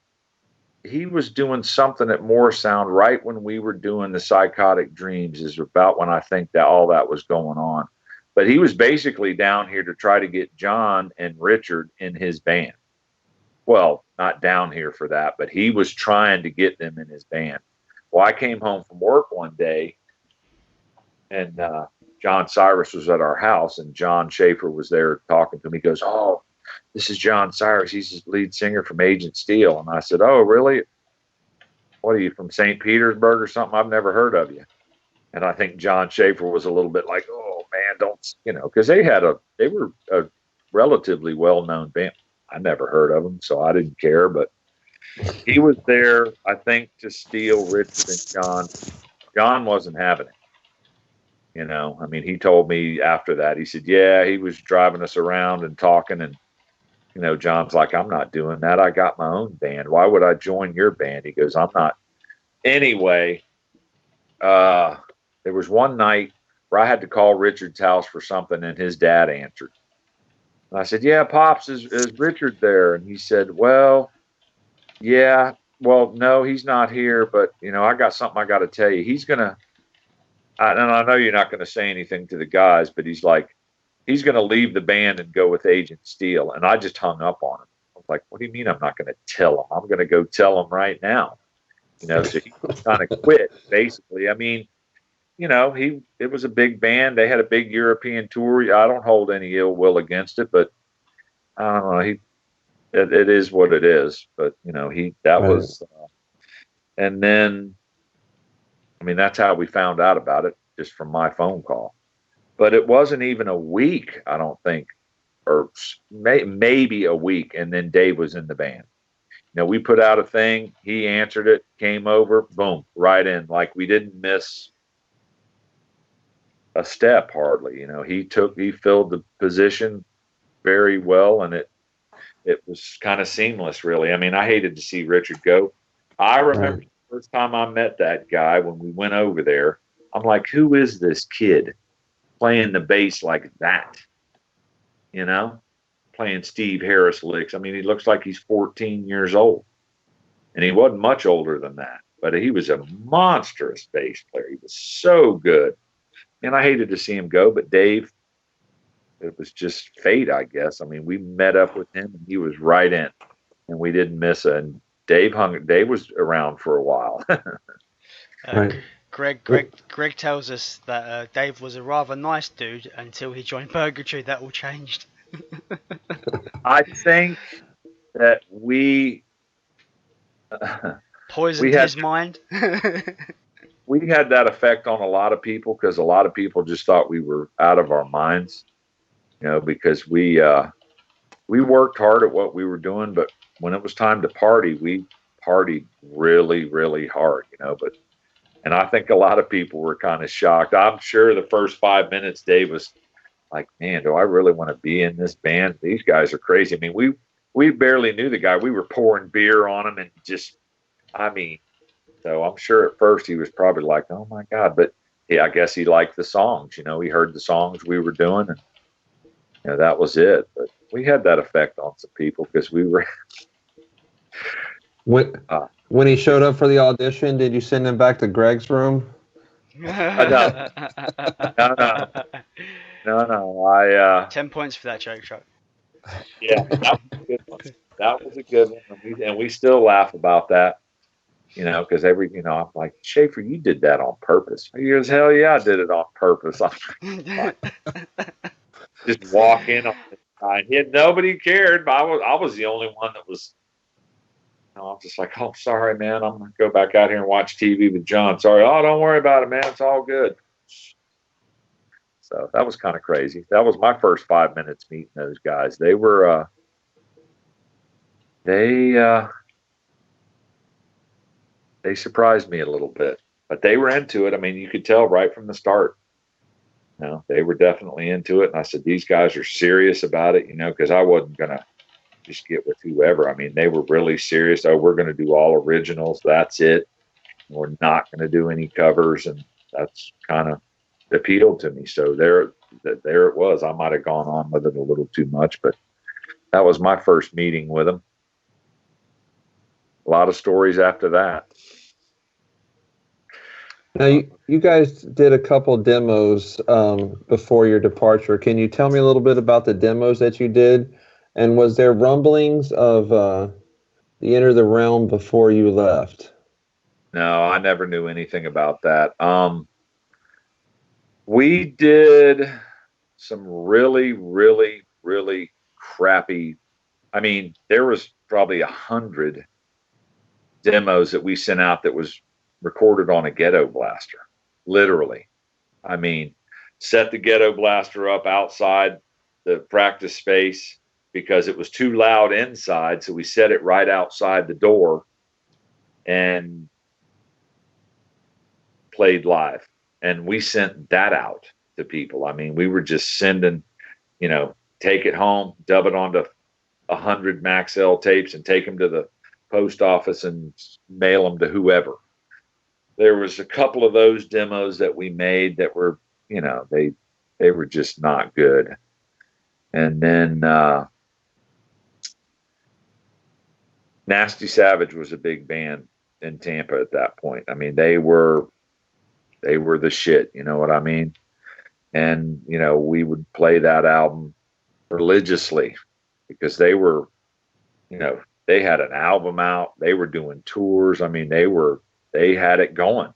he was doing something at More Sound right when we were doing the Psychotic Dreams, is about when I think that all that was going on. But he was basically down here to try to get John and Richard in his band. Well, not down here for that, but he was trying to get them in his band. Well, I came home from work one day, and John Cyrus was at our house, and John Shaffer was there talking to me. He goes, "Oh, this is John Cyrus. He's the lead singer from Agent Steel." And I said, "Oh, really? What are you, from St. Petersburg or something? I've never heard of you." And I think John Shaffer was a little bit like, "Oh man, don't," because they were a relatively well-known band. I never heard of them, so I didn't care. But he was there, I think, to steal Richard and John. John wasn't having it. He told me after that, he said, yeah, he was driving us around and talking, and John's like, "I'm not doing that. I got my own band. Why would I join your band?" He goes, "I'm not." Anyway, there was one night where I had to call Richard's house for something, and his dad answered. And I said, "Yeah, Pops, is Richard there?" And he said, "Well, yeah, well, no, he's not here, but, I got something I got to tell you. He's going to," and I know you're not going to say anything to the guys, but he's like, he's going to leave the band and go with Agent Steel. And I just hung up on him. I was like, "What do you mean I'm not going to tell him? I'm going to go tell him right now." So he kind of quit, basically. It was a big band. They had a big European tour. I don't hold any ill will against it, but I don't know. It is what it is. But, that was, and then mean, that's how we found out about it, just from my phone call. But it wasn't even a week, I don't think, or maybe a week, and then Dave was in the band. You know, we put out a thing, he answered it, came over, boom, right in. Like, we didn't miss a step hardly. You know, he filled the position very well, and it was kind of seamless, really. I mean, I hated to see Richard go. I remember the first time I met that guy when we went over there, I'm like, who is this kid playing the bass like that? You know, playing Steve Harris licks. I mean, he looks like he's 14 years old. And he wasn't much older than that, but he was a monstrous bass player. He was so good. And I hated to see him go, but Dave, it was just fate, I guess. I mean, we met up with him and he was right in, and we didn't miss it. And Dave was around for a while. Right. Greg tells us that Dave was a rather nice dude until he joined Purgatory. That all changed. I think that we poisoned his mind. We had that effect on a lot of people, because a lot of people just thought we were out of our minds, you know, because we worked hard at what we were doing, but when it was time to party, we partied really, really hard, you know. And I think a lot of people were kind of shocked. I'm sure the first 5 minutes, Dave was like, man, do I really want to be in this band? These guys are crazy. I mean, we barely knew the guy. We were pouring beer on him, and just, I mean, so I'm sure at first he was probably like, oh my God. But yeah, I guess he liked the songs. You know, he heard the songs we were doing, and you know, that was it. But we had that effect on some people, because we were. When he showed up for the audition, did you send him back to Greg's room? No. 10 points for that joke, Chuck. Yeah, that was a good one. That was a good one, and we still laugh about that. You know, because I'm like, Shaffer, you did that on purpose. He goes, hell yeah, I did it on purpose. Just walk in on the side. Nobody cared, but I was the only one that was. You know, I'm just like, oh, sorry, man. I'm gonna go back out here and watch TV with John. Sorry. Oh, don't worry about it, man. It's all good. So that was kind of crazy. That was my first 5 minutes meeting those guys. They were, they surprised me a little bit, but they were into it. I mean, you could tell right from the start. You know, they were definitely into it. And I said, these guys are serious about it, you know, because I wasn't going to just get with whoever. I mean, they were really serious. Oh, we're going to do all originals. That's it. We're not going to do any covers. And that's kind of appealed to me. So there it was. I might have gone on with it a little too much, but that was my first meeting with them. A lot of stories after that. Now, you guys did a couple demos before your departure. Can you tell me a little bit about the demos that you did? And was there rumblings of the Enter the Realm before you left? No, I never knew anything about that. We did some really, really, really crappy. I mean, there was probably 100 demos that we sent out that was recorded on a ghetto blaster, literally. I mean, set the ghetto blaster up outside the practice space because it was too loud inside, so we set it right outside the door and played live. And we sent that out to people. I mean, we were just sending, you know, take it home, dub it onto 100 Max L tapes and take them to the post office and mail them to whoever. There was a couple of those demos that we made that were, you know, they were just not good. And then Nasty Savage was a big band in Tampa at that point. I mean, they were the shit, you know what I mean? And, you know, we would play that album religiously because they were, you know, they had an album out. They were doing tours. I mean, they had it going,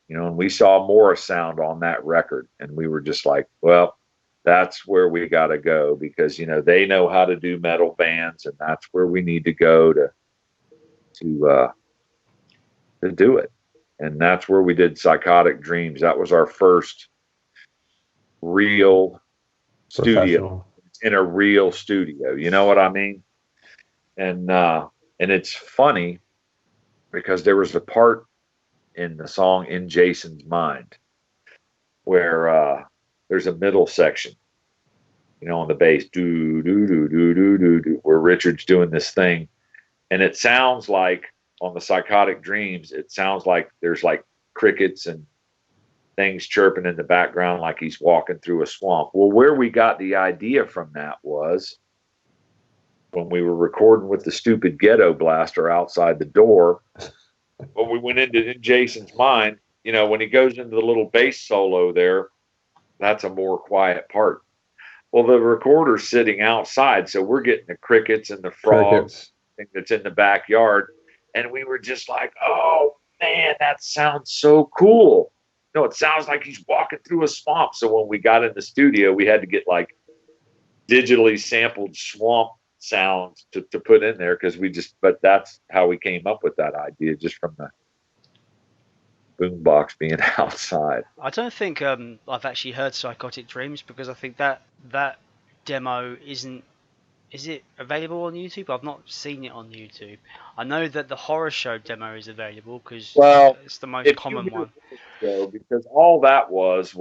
you know, and we saw Morris Sound on that record. And we were just like, well, that's where we got to go because, you know, they know how to do metal bands and that's where we need to go to do it. and that's where we did Psychotic Dreams. That was our first real studio in a real studio. You know what I mean? And it's funny because there was a part in the song In Jason's Mind where there's a middle section, on the bass, do do do do do do do, where Richard's doing this thing, and it sounds like on the Psychotic Dreams, it sounds like there's like crickets and things chirping in the background like he's walking through a swamp. Well, where we got the idea from that was when we were recording with the stupid ghetto blaster outside the door. When we went into In Jason's Mind, when he goes into the little bass solo there, that's a more quiet part. Well, the recorder's sitting outside, so we're getting the crickets and the frogs that's in the backyard. And we were just like, oh, man, that sounds so cool. It sounds like he's walking through a swamp. So when we got in the studio, we had to get like digitally sampled swamp sounds to put in there but that's how we came up with that idea, just from the boombox being outside. I don't think I've actually heard Psychotic Dreams, because I think that demo isn't. Is it available on YouTube? I've not seen it on YouTube. I know that the horror show demo is available because it's the most common one. Because all that was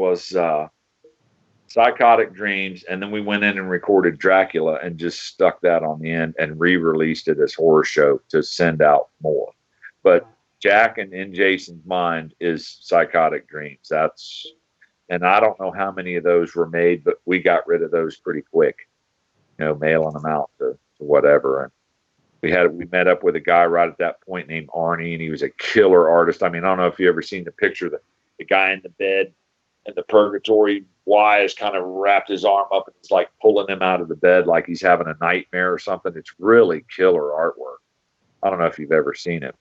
Psychotic Dreams, and then we went in and recorded Dracula and just stuck that on the end and re-released it as horror show to send out more. But Jack and In Jason's Mind is Psychotic Dreams. And I don't know how many of those were made, but we got rid of those pretty quick, mailing them out to whatever. And we met up with a guy right at that point named Arnie, and he was a killer artist. I mean, I don't know if you ever seen the picture of the guy in the bed and the Purgatory. Wise kind of wrapped his arm up and it's like pulling him out of the bed like he's having a nightmare or something. It's really killer artwork. I don't know if you've ever seen it,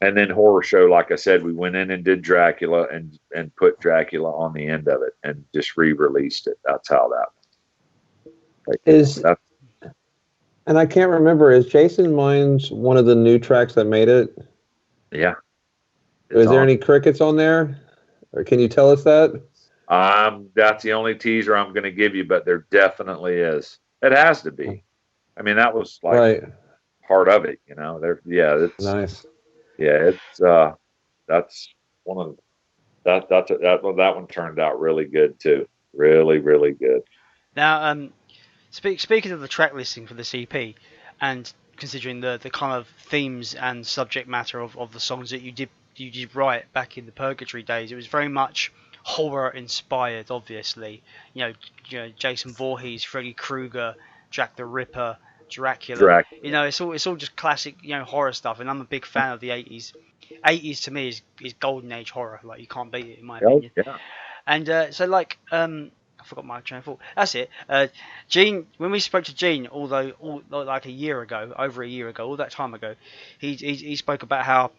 and then horror show, like I said, we went in and did Dracula and put Dracula on the end of it and just re-released it. That's how that is. And I can't remember, is Jason's Mind one of the new tracks that made it? Yeah. Is there any crickets on there? Or can you tell us that? That's the only teaser I'm going to give you, but there definitely is. It has to be. I mean, that was like part of it, It's nice. Yeah, it's that's one of that one turned out really good too. Really, really good. Now, speaking of the track listing for the CP, and considering the kind of themes and subject matter of the songs that you did write back in the Purgatory days, it was very much horror inspired, obviously. Jason Voorhees, Freddy Krueger, Jack the Ripper, Dracula. It's all just classic, horror stuff, and I'm a big fan of the 80s. 80s to me is golden age horror. Like, you can't beat it, in my opinion. Yeah. And I forgot my train of thought. That's it. Gene, when we spoke to Gene, like a year ago, over a year ago, all that time ago, he spoke about how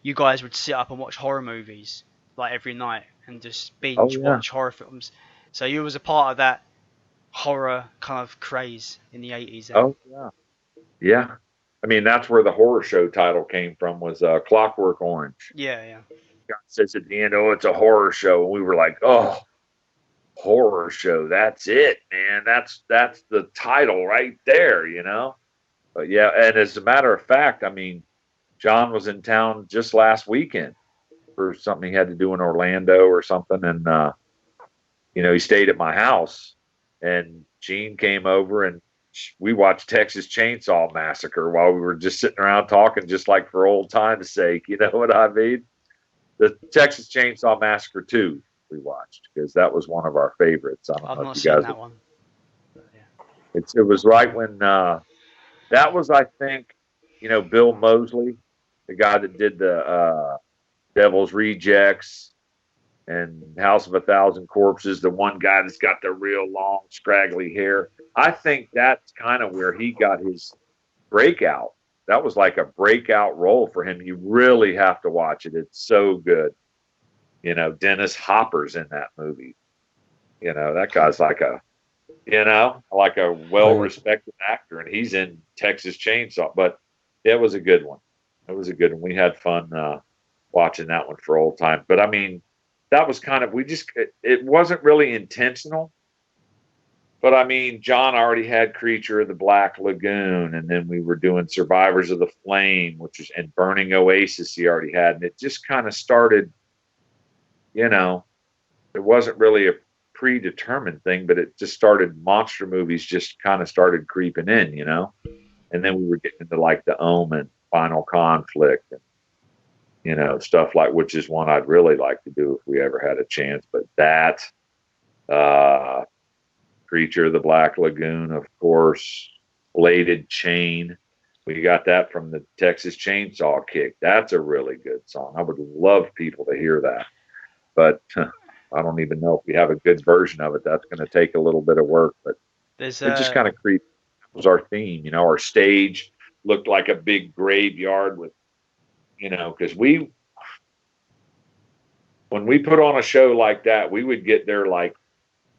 you guys would sit up and watch horror movies like every night and just binge watch horror films. So you was a part of that horror kind of craze in the 80s. Oh yeah, yeah. I mean, that's where the horror show title came from, was Clockwork Orange. Yeah. God says at the end, "Oh, it's a horror show," and we were like, "Oh, horror show, that's it, man. That's the title right there, But yeah, and as a matter of fact, I mean, John was in town just last weekend for something he had to do in Orlando or something, and he stayed at my house, and Gene came over and we watched Texas Chainsaw Massacre while we were just sitting around talking, just like for old time's sake. You know what I mean? The Texas Chainsaw Massacre 2 we watched, because that was one of our favorites. I've not seen that one. Yeah. It was right when that was, I think, Bill Moseley, the guy that did the Devil's Rejects and House of a Thousand Corpses, the one guy that's got the real long, scraggly hair. I think that's kind of where he got his breakout. That was like a breakout role for him. You really have to watch it. It's so good. Dennis Hopper's in that movie. That guy's like a well-respected actor, and he's in Texas Chainsaw. But it was a good one. It was a good one. We had fun watching that one for old time. But I mean, that was kind of, it wasn't really intentional. But I mean, John already had Creature of the Black Lagoon, and then we were doing Survivors of the Flame, and Burning Oasis he already had. And it just kind of started, it wasn't really a predetermined thing, but it just started, monster movies just kind of started creeping in, and then we were getting into like The Omen, Final Conflict, and, stuff like, which is one I'd really like to do if we ever had a chance. But that, Creature of the Black Lagoon, of course, Bladed Chain. We got that from the Texas Chainsaw Kick. That's a really good song. I would love people to hear that. But I don't even know if we have a good version of it. That's going to take a little bit of work. But it just kind of creeped. It was our theme. Our stage looked like a big graveyard with, because when we put on a show like that, we would get there like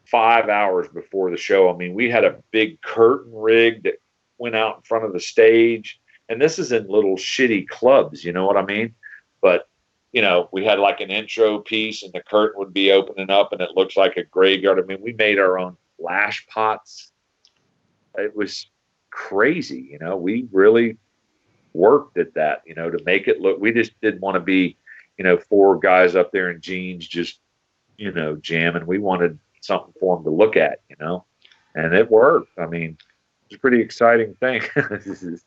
5 hours before the show. I mean, we had a big curtain rig that went out in front of the stage, and this is in little shitty clubs, you know what I mean? But, we had like an intro piece, and the curtain would be opening up, and it looks like a graveyard. I mean, we made our own flash pots. It was crazy, we really worked at that, to make it look, we just didn't want to be, 4 guys up there in jeans, just, jamming. We wanted something for them to look at, and it worked. I mean, it's a pretty exciting thing.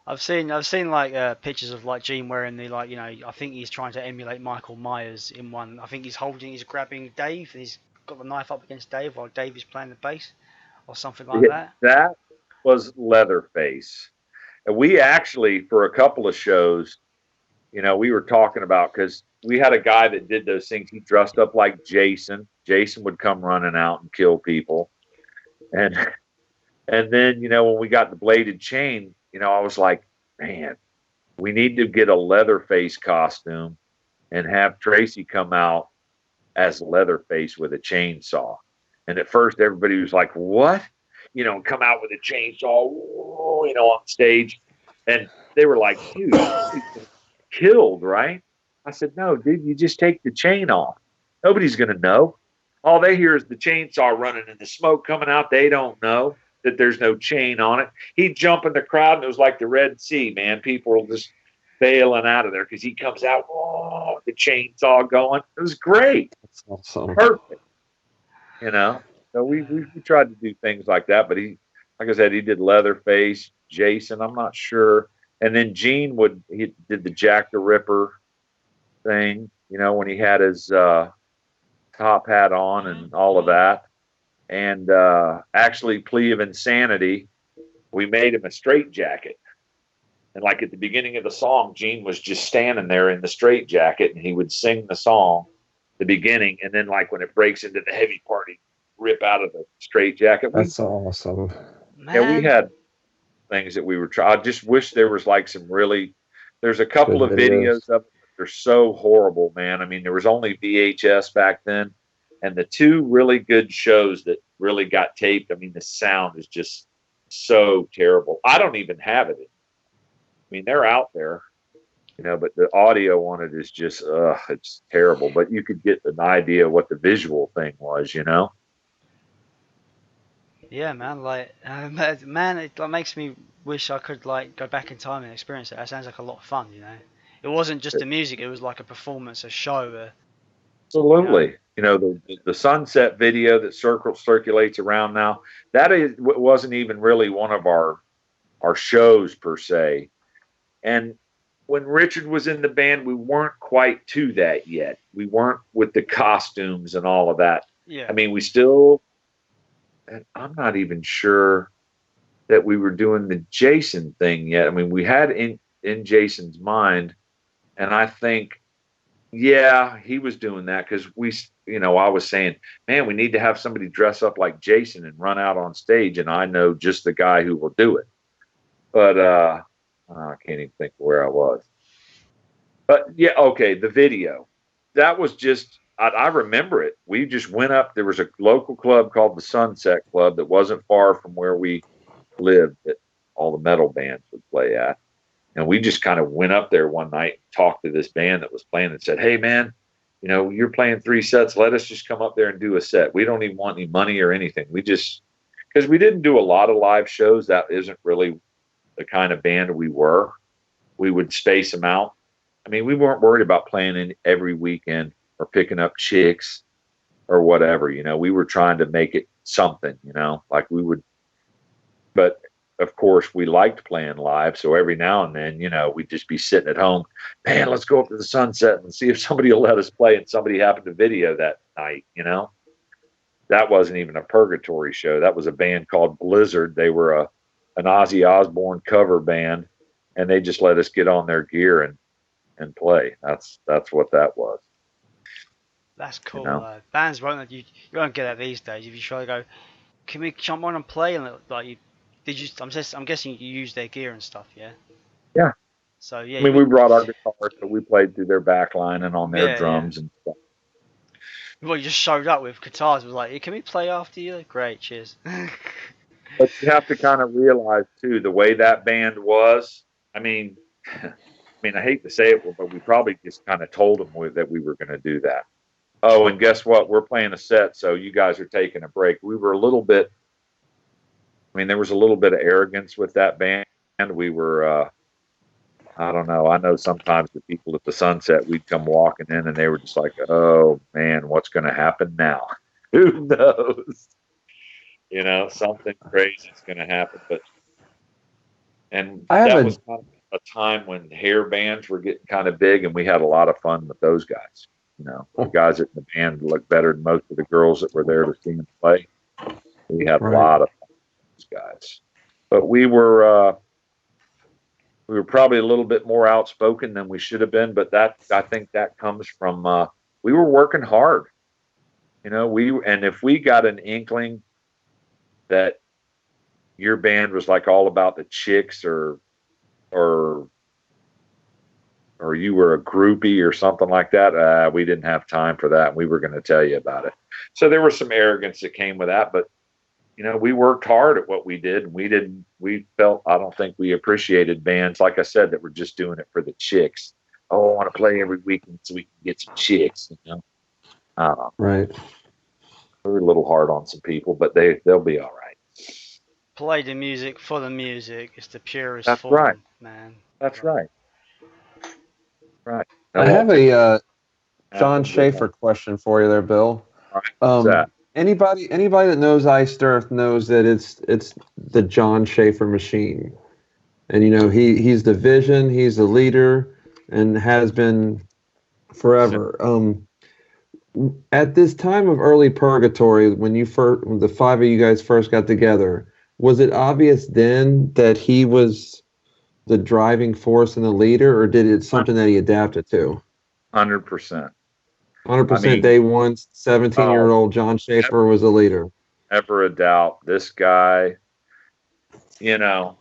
I've seen like pictures of like Gene wearing the I think he's trying to emulate Michael Myers in one. I think he's grabbing Dave, and he's got the knife up against Dave while Dave is playing the bass or something like that. That was Leatherface. And we actually, for a couple of shows, we were talking about, because we had a guy that did those things. He dressed up like Jason. Jason would come running out and kill people. And then, when we got the Bladed Chain, I was like, man, we need to get a Leatherface costume and have Tracy come out as Leatherface with a chainsaw. And at first everybody was like, what? Come out with a chainsaw, on stage. And they were like, dude, he's killed, right? I said, no, dude, you just take the chain off. Nobody's going to know. All they hear is the chainsaw running and the smoke coming out. They don't know that there's no chain on it. He'd jump in the crowd, and it was like the Red Sea, man. People were just bailing out of there because he comes out, with the chainsaw going. It was great. That's awesome. Perfect. So we tried to do things like that, but he, like I said, he did Leatherface, Jason, I'm not sure. And then Gene he did the Jack the Ripper thing, when he had his top hat on and all of that. And actually, Plea of Insanity, we made him a straitjacket. And like at the beginning of the song, Gene was just standing there in the straitjacket, and he would sing the song, the beginning, and then like when it breaks into the heavy part, he'd rip out of the straitjacket. That's awesome. Man. Yeah, we had things that we were trying. I just wish there was like there's a couple of videos of it. They're so horrible, man. I mean, there was only VHS back then, and the 2 really good shows that really got taped, I mean, the sound is just so terrible. I don't even have it. I mean, they're out there, but the audio on it is just, it's terrible. But you could get an idea what the visual thing was, Yeah, man. Like, man, it makes me wish I could like go back in time and experience it. That sounds like a lot of fun, It wasn't just the music; it was like a performance, a show. Absolutely. The Sunset video that circulates around now, wasn't even really one of our shows per se. And when Richard was in the band, we weren't quite to that yet. We weren't with the costumes and all of that. Yeah. I mean, we still, and I'm not even sure that we were doing the Jason thing yet. I mean, we had in Jason's mind, and I think, yeah, he was doing that because I was saying, man, we need to have somebody dress up like Jason and run out on stage, and I know just the guy who will do it. But I can't even think where I was. But yeah, okay, the video. That was just, I remember it. We just went up. There was a local club called the Sunset Club that wasn't far from where we lived that all the metal bands would play at. And we just kind of went up there one night, talked to this band that was playing, and said, "Hey, man, you're playing 3 sets. Let us just come up there and do a set. We don't even want any money or anything. We just, because we didn't do a lot of live shows. That isn't really the kind of band we were. We would space them out. I mean, we weren't worried about playing in every weekend or picking up chicks or whatever. We were trying to make it something, like we would. But of course, we liked playing live. So every now and then, we'd just be sitting at home, man, let's go up to the Sunset and see if somebody will let us play. And somebody happened to video that night, That wasn't even a Purgatory show. That was a band called Blizzard. They were an Ozzy Osbourne cover band, and they just let us get on their gear and play. That's what that was. That's cool. Bands you won't get that these days. If you try to go, can we jump on and play? And like, I'm guessing you use their gear and stuff, yeah. Yeah. So yeah. I mean, we brought our guitars, so we played through their back line and on their drums and stuff. Well, you just showed up with guitars. It was like, hey, can we play after you? Great, cheers. But you have to kind of realize too, the way that band was. I mean, I hate to say it, but we probably just kind of told them that we were going to do that. Oh, and guess what? We're playing a set, so you guys are taking a break. We were a little bit. There was a little bit of arrogance with that band. We were. I don't know. I know sometimes the people at the Sunset, we'd come walking in and they were just like, oh, man, what's going to happen now? Who knows? Something crazy is going to happen. That was kind of a time when hair bands were getting kind of big, and we had a lot of fun with those guys. The guys in the band looked better than most of the girls that were there to see them play. We had a lot of fun with those guys. But we were probably a little bit more outspoken than we should have been, but I think that comes from we were working hard. And if we got an inkling that your band was like all about the chicks or you were a groupie or something like that, we didn't have time for that. We were going to tell you about it. So there was some arrogance that came with that, but we worked hard at what we did. We felt, I don't think we appreciated bands, like I said, that were just doing it for the chicks. Oh, I want to play every weekend so we can get some chicks, Right. We're a little hard on some people, but they'll be all right. Play the music for the music. It's the purest form, right, man. That's right. Right. I have a John Shaffer question for you there, Bill. All right. Anybody that knows Iced Earth knows that it's the John Shaffer machine, and he's the vision, he's the leader, and has been forever. At this time of early Purgatory, when the 5 of you guys first got together, was it obvious then that he was the driving force and the leader, or did it something that he adapted to? 100%. 100% day one, 17-year-old John Shaffer was the leader. Never a doubt. This guy, I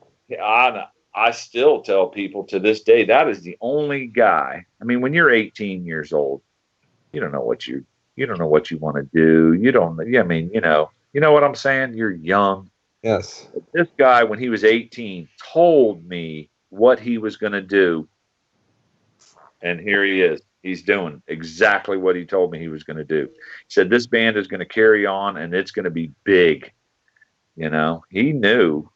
still tell people to this day, that is the only guy. When you're 18 years old, you don't know what you want to do. You don't, you know what I'm saying? You're young. Yes. This guy, when he was 18, told me what he was going to do. And here he is. He's doing exactly what he told me he was going to do. He said, this band is going to carry on and it's going to be big. He knew.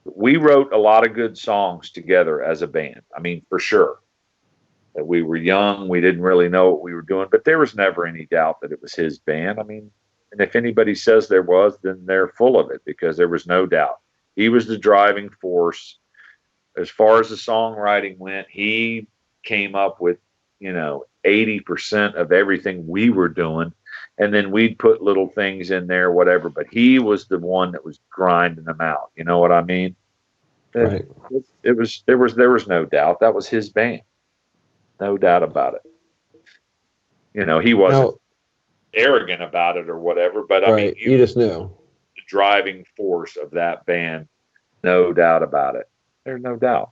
We wrote a lot of good songs together as a band. For sure. That we were young. We didn't really know what we were doing, but there was never any doubt that it was his band. And if anybody says there was, then they're full of it, because there was no doubt. He was the driving force. As far as the songwriting went, he came up with 80% of everything we were doing, and then we'd put little things in there, whatever, but he was the one that was grinding them out. You know what I mean? Right. There was no doubt that was his band. No doubt about it. He wasn't arrogant about it or whatever, but you just knew the driving force of that band. No doubt about it. There's no doubt.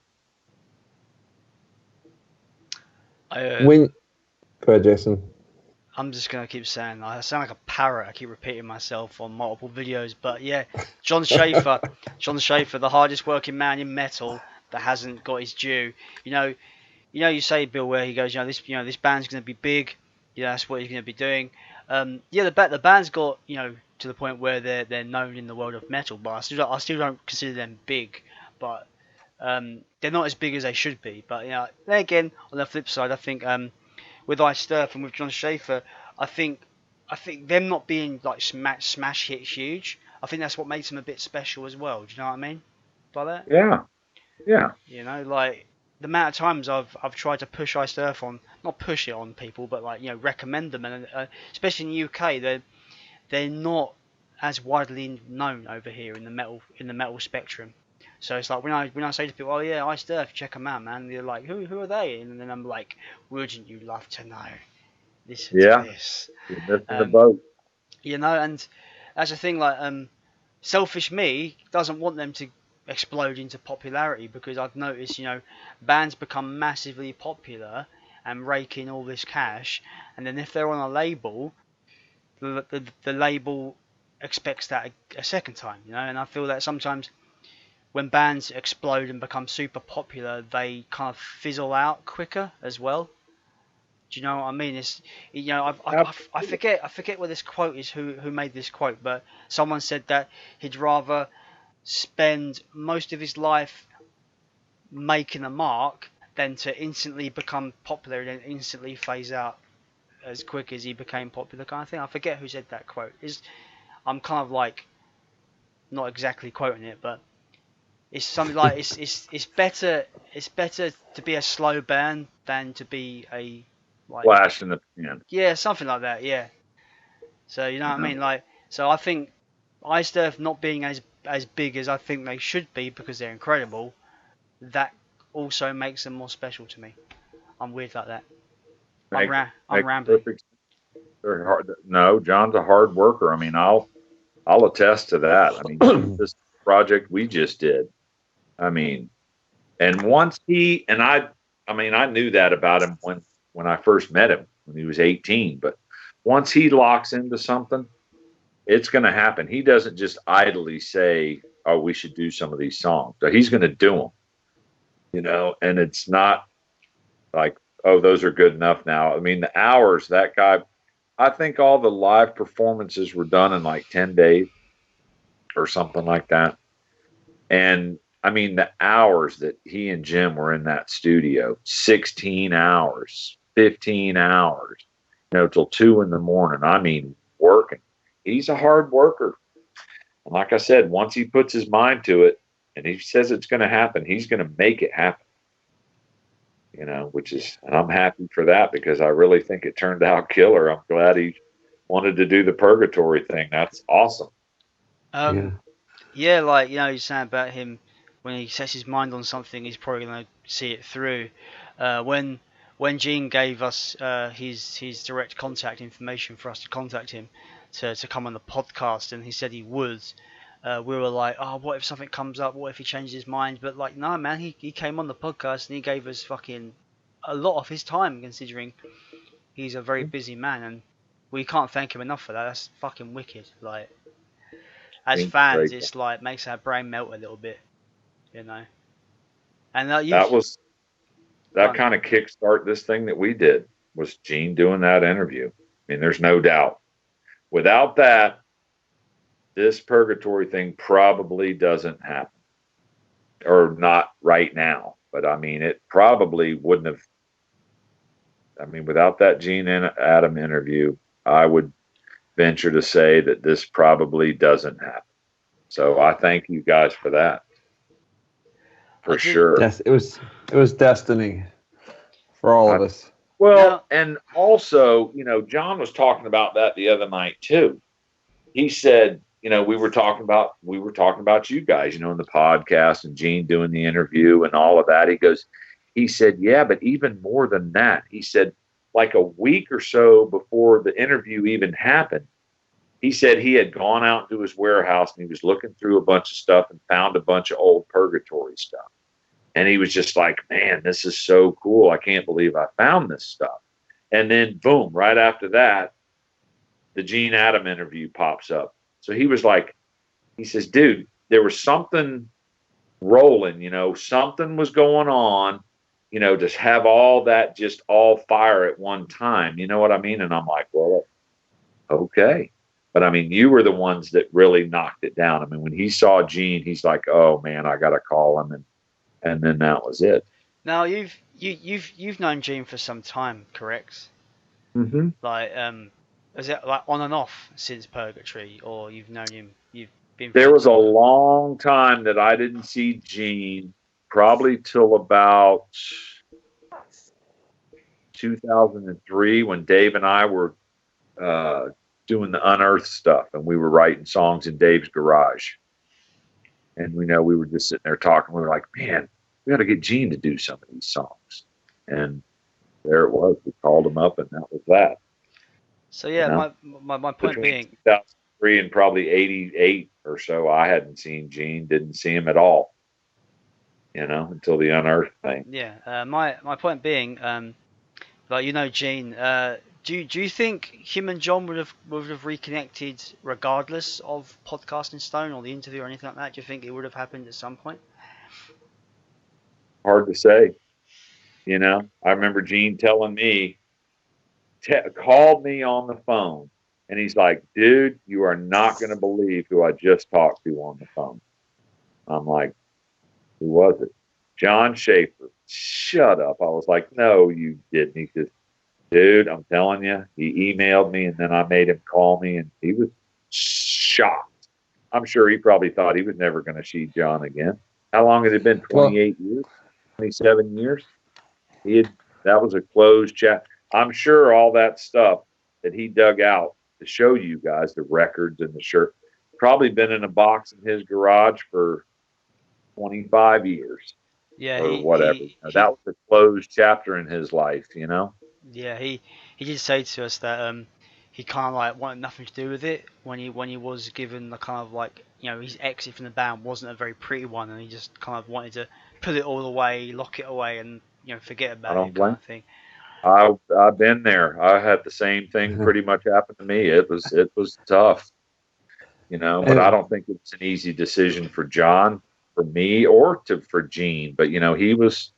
Go ahead, Jason. I'm just going to keep saying, I sound like a parrot. I keep repeating myself on multiple videos. But yeah, John Shaffer, the hardest working man in metal, that hasn't got his due. You say Bill where he goes, this band's going to be big. That's what he's going to be doing. The band's got to the point where they're known in the world of metal, but I still don't consider them big. But they're not as big as they should be. But then again, on the flip side, I think with Iced Earth and with John Shaffer, I think them not being like smash hit huge, I think that's what makes them a bit special as well. Do you know what I mean by that? Yeah. Like the amount of times I've tried to push Iced Earth not push it on people, but recommend them, and especially in the UK, they're not as widely known over here in the metal spectrum. So it's like when I say to people, oh yeah, Iced Earth, check them out, man. They're like, who are they? And then I'm like, wouldn't you love to know? Listen to this. You're missing the boat. And that's the thing. Like, selfish me doesn't want them to explode into popularity, because I've noticed, bands become massively popular and rake in all this cash, and then if they're on a label, the label expects that a second time, and I feel that sometimes when bands explode and become super popular, they kind of fizzle out quicker as well. Do you know what I mean? It's I forget where this quote is, who made this quote, but someone said that he'd rather spend most of his life making a mark than to instantly become popular and then instantly phase out as quick as he became popular, kind of thing. I forget who said that quote. I'm kind of like not exactly quoting it, but it's something like it's better to be a slow burn than to be a flash in the pan. Yeah, something like that. Yeah. So what I mean, like, so I think Iced Earth not being as big as I think they should be because they're incredible, that also makes them more special to me. I'm weird like that. I'm rambling. Very hard. No, John's a hard worker. I mean, I'll attest to that. I mean, this project we just did. I mean, and once I knew that about him when I first met him when he was 18. But once he locks into something, it's going to happen. He doesn't just idly say, "Oh, we should do some of these songs." So he's going to do them, and it's not like, "Oh, those are good enough now." I mean, the hours that guy, I think all the live performances were done in like 10 days or something like that. And I mean, the hours that he and Jim were in that studio, 16 hours, 15 hours, till 2 a.m. I mean, working. He's a hard worker. And like I said, once he puts his mind to it and he says it's going to happen, he's going to make it happen. And I'm happy for that because I really think it turned out killer. I'm glad he wanted to do the Purgatory thing. That's awesome. Yeah, like, you're saying about him, when he sets his mind on something, he's probably going to see it through. When Gene gave us his direct contact information for us to contact him to come on the podcast, and he said he would, we were like, oh, what if something comes up? What if he changes his mind? But like, no, man, he came on the podcast and he gave us fucking a lot of his time, considering he's a very busy man, and we can't thank him enough for that. That's fucking wicked. Like, as fans, it's like makes our brain melt a little bit, And that kind of kickstart this thing that we did was Gene doing that interview. I mean, there's no doubt. Without that, this Purgatory thing probably doesn't happen, or not right now. But I mean, it probably wouldn't have. I mean, without that Gene and Adam interview, I would venture to say that this probably doesn't happen. So I thank you guys for that. For sure. Yes, it was destiny for all of us. Well, and also, John was talking about that the other night too. He said, we were talking about you guys, in the podcast, and Gene doing the interview and all of that. He said, yeah, but even more than that, he said, like a week or so before the interview even happened, he said he had gone out to his warehouse and he was looking through a bunch of stuff and found a bunch of old Purgatory stuff. And he was just like, man, this is so cool. I can't believe I found this stuff. And then boom, right after that, the Gene Adam interview pops up. So he was like, he says, dude, there was something rolling, something was going on, to have all that just all fire at one time. You know what I mean? And I'm like, well, okay. But I mean, you were the ones that really knocked it down. I mean, when he saw Gene, he's like, oh man, I got to call him. And then that was it. Now you've known Gene for some time, correct? Mm-hmm. Like, is it like on and off since Purgatory, or you've known him? You've been. There was a long time that I didn't see Gene, probably till about 2003 when Dave and I were doing the Unearthed stuff, and we were writing songs in Dave's garage. And we were just sitting there talking. We were like, man, we got to get Gene to do some of these songs. And there it was. We called him up, and that was that. So yeah, my point being, 2003 and probably 88 or so, I hadn't seen Gene, didn't see him at all, until the Unearthed thing. Yeah, my point being, Gene, do you think him and John would have reconnected regardless of Podcasting Stone or the interview or anything like that? Do you think it would have happened at some point? Hard to say. I remember Gene telling me, called me on the phone, and he's like, dude, you are not going to believe who I just talked to on the phone. I'm like, who was it? John Shaffer. Shut up. I was like, no, you didn't. He says, dude, I'm telling you, he emailed me, and then I made him call me, and he was shocked. I'm sure he probably thought he was never going to see John again. How long has it been? 28 years? 27 years? That was a closed chat. I'm sure all that stuff that he dug out to show you guys, the records and the shirt, probably been in a box in his garage for 25 years. Yeah, or whatever. That was a closed chapter in his life, Yeah, he did say to us that he kind of like wanted nothing to do with it when he was given the kind of like, his exit from the band wasn't a very pretty one, and he just kind of wanted to put it all away, lock it away, and forget about it, kind of thing. I've been there. I had the same thing pretty much happen to me. It was tough, but I don't think it's an easy decision for John, for me, or for Gene. But he was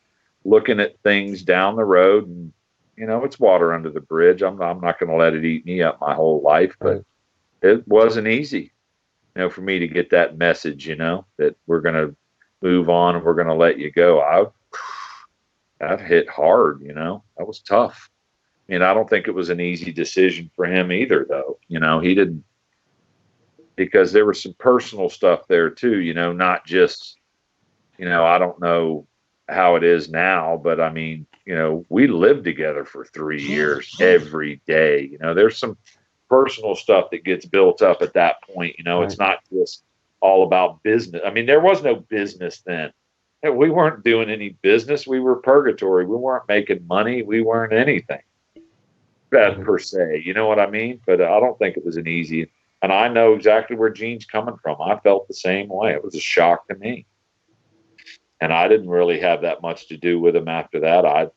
looking at things down the road, and it's water under the bridge. I'm not going to let it eat me up my whole life, but it wasn't easy, for me to get that message, that we're going to move on and we're going to let you go. That hit hard, that was tough. I don't think it was an easy decision for him either, though. He didn't, because there was some personal stuff there too, not just, I don't know how it is now, but I mean, we lived together for 3 years every day. There's some personal stuff that gets built up at that point. It's not just all about business. I mean, there was no business then. We weren't doing any business. We were Purgatory. We weren't making money. We weren't anything per se. You know what I mean? But I don't think it was an easy. And I know exactly where Gene's coming from. I felt the same way. It was a shock to me. And I didn't really have that much to do with him after that. I,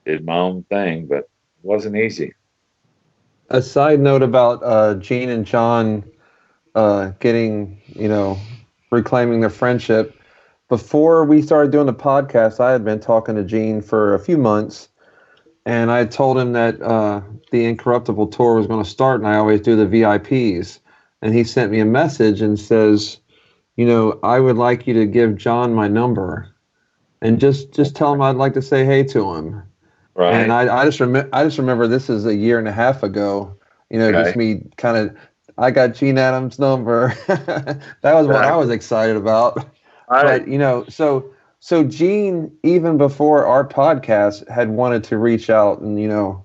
did my own thing, but it wasn't easy. A side note about Gene and John getting, reclaiming their friendship. Before we started doing the podcast, I had been talking to Gene for a few months, and I had told him that the Incorruptible tour was going to start, and I always do the VIPs. And he sent me a message and says, I would like you to give John my number, and just tell him I'd like to say hey to him. Right. And I just remember this is a year and a half ago. Just me kind of. I got Gene Adams' number. That was what I was excited about. But so Gene, even before our podcast, had wanted to reach out and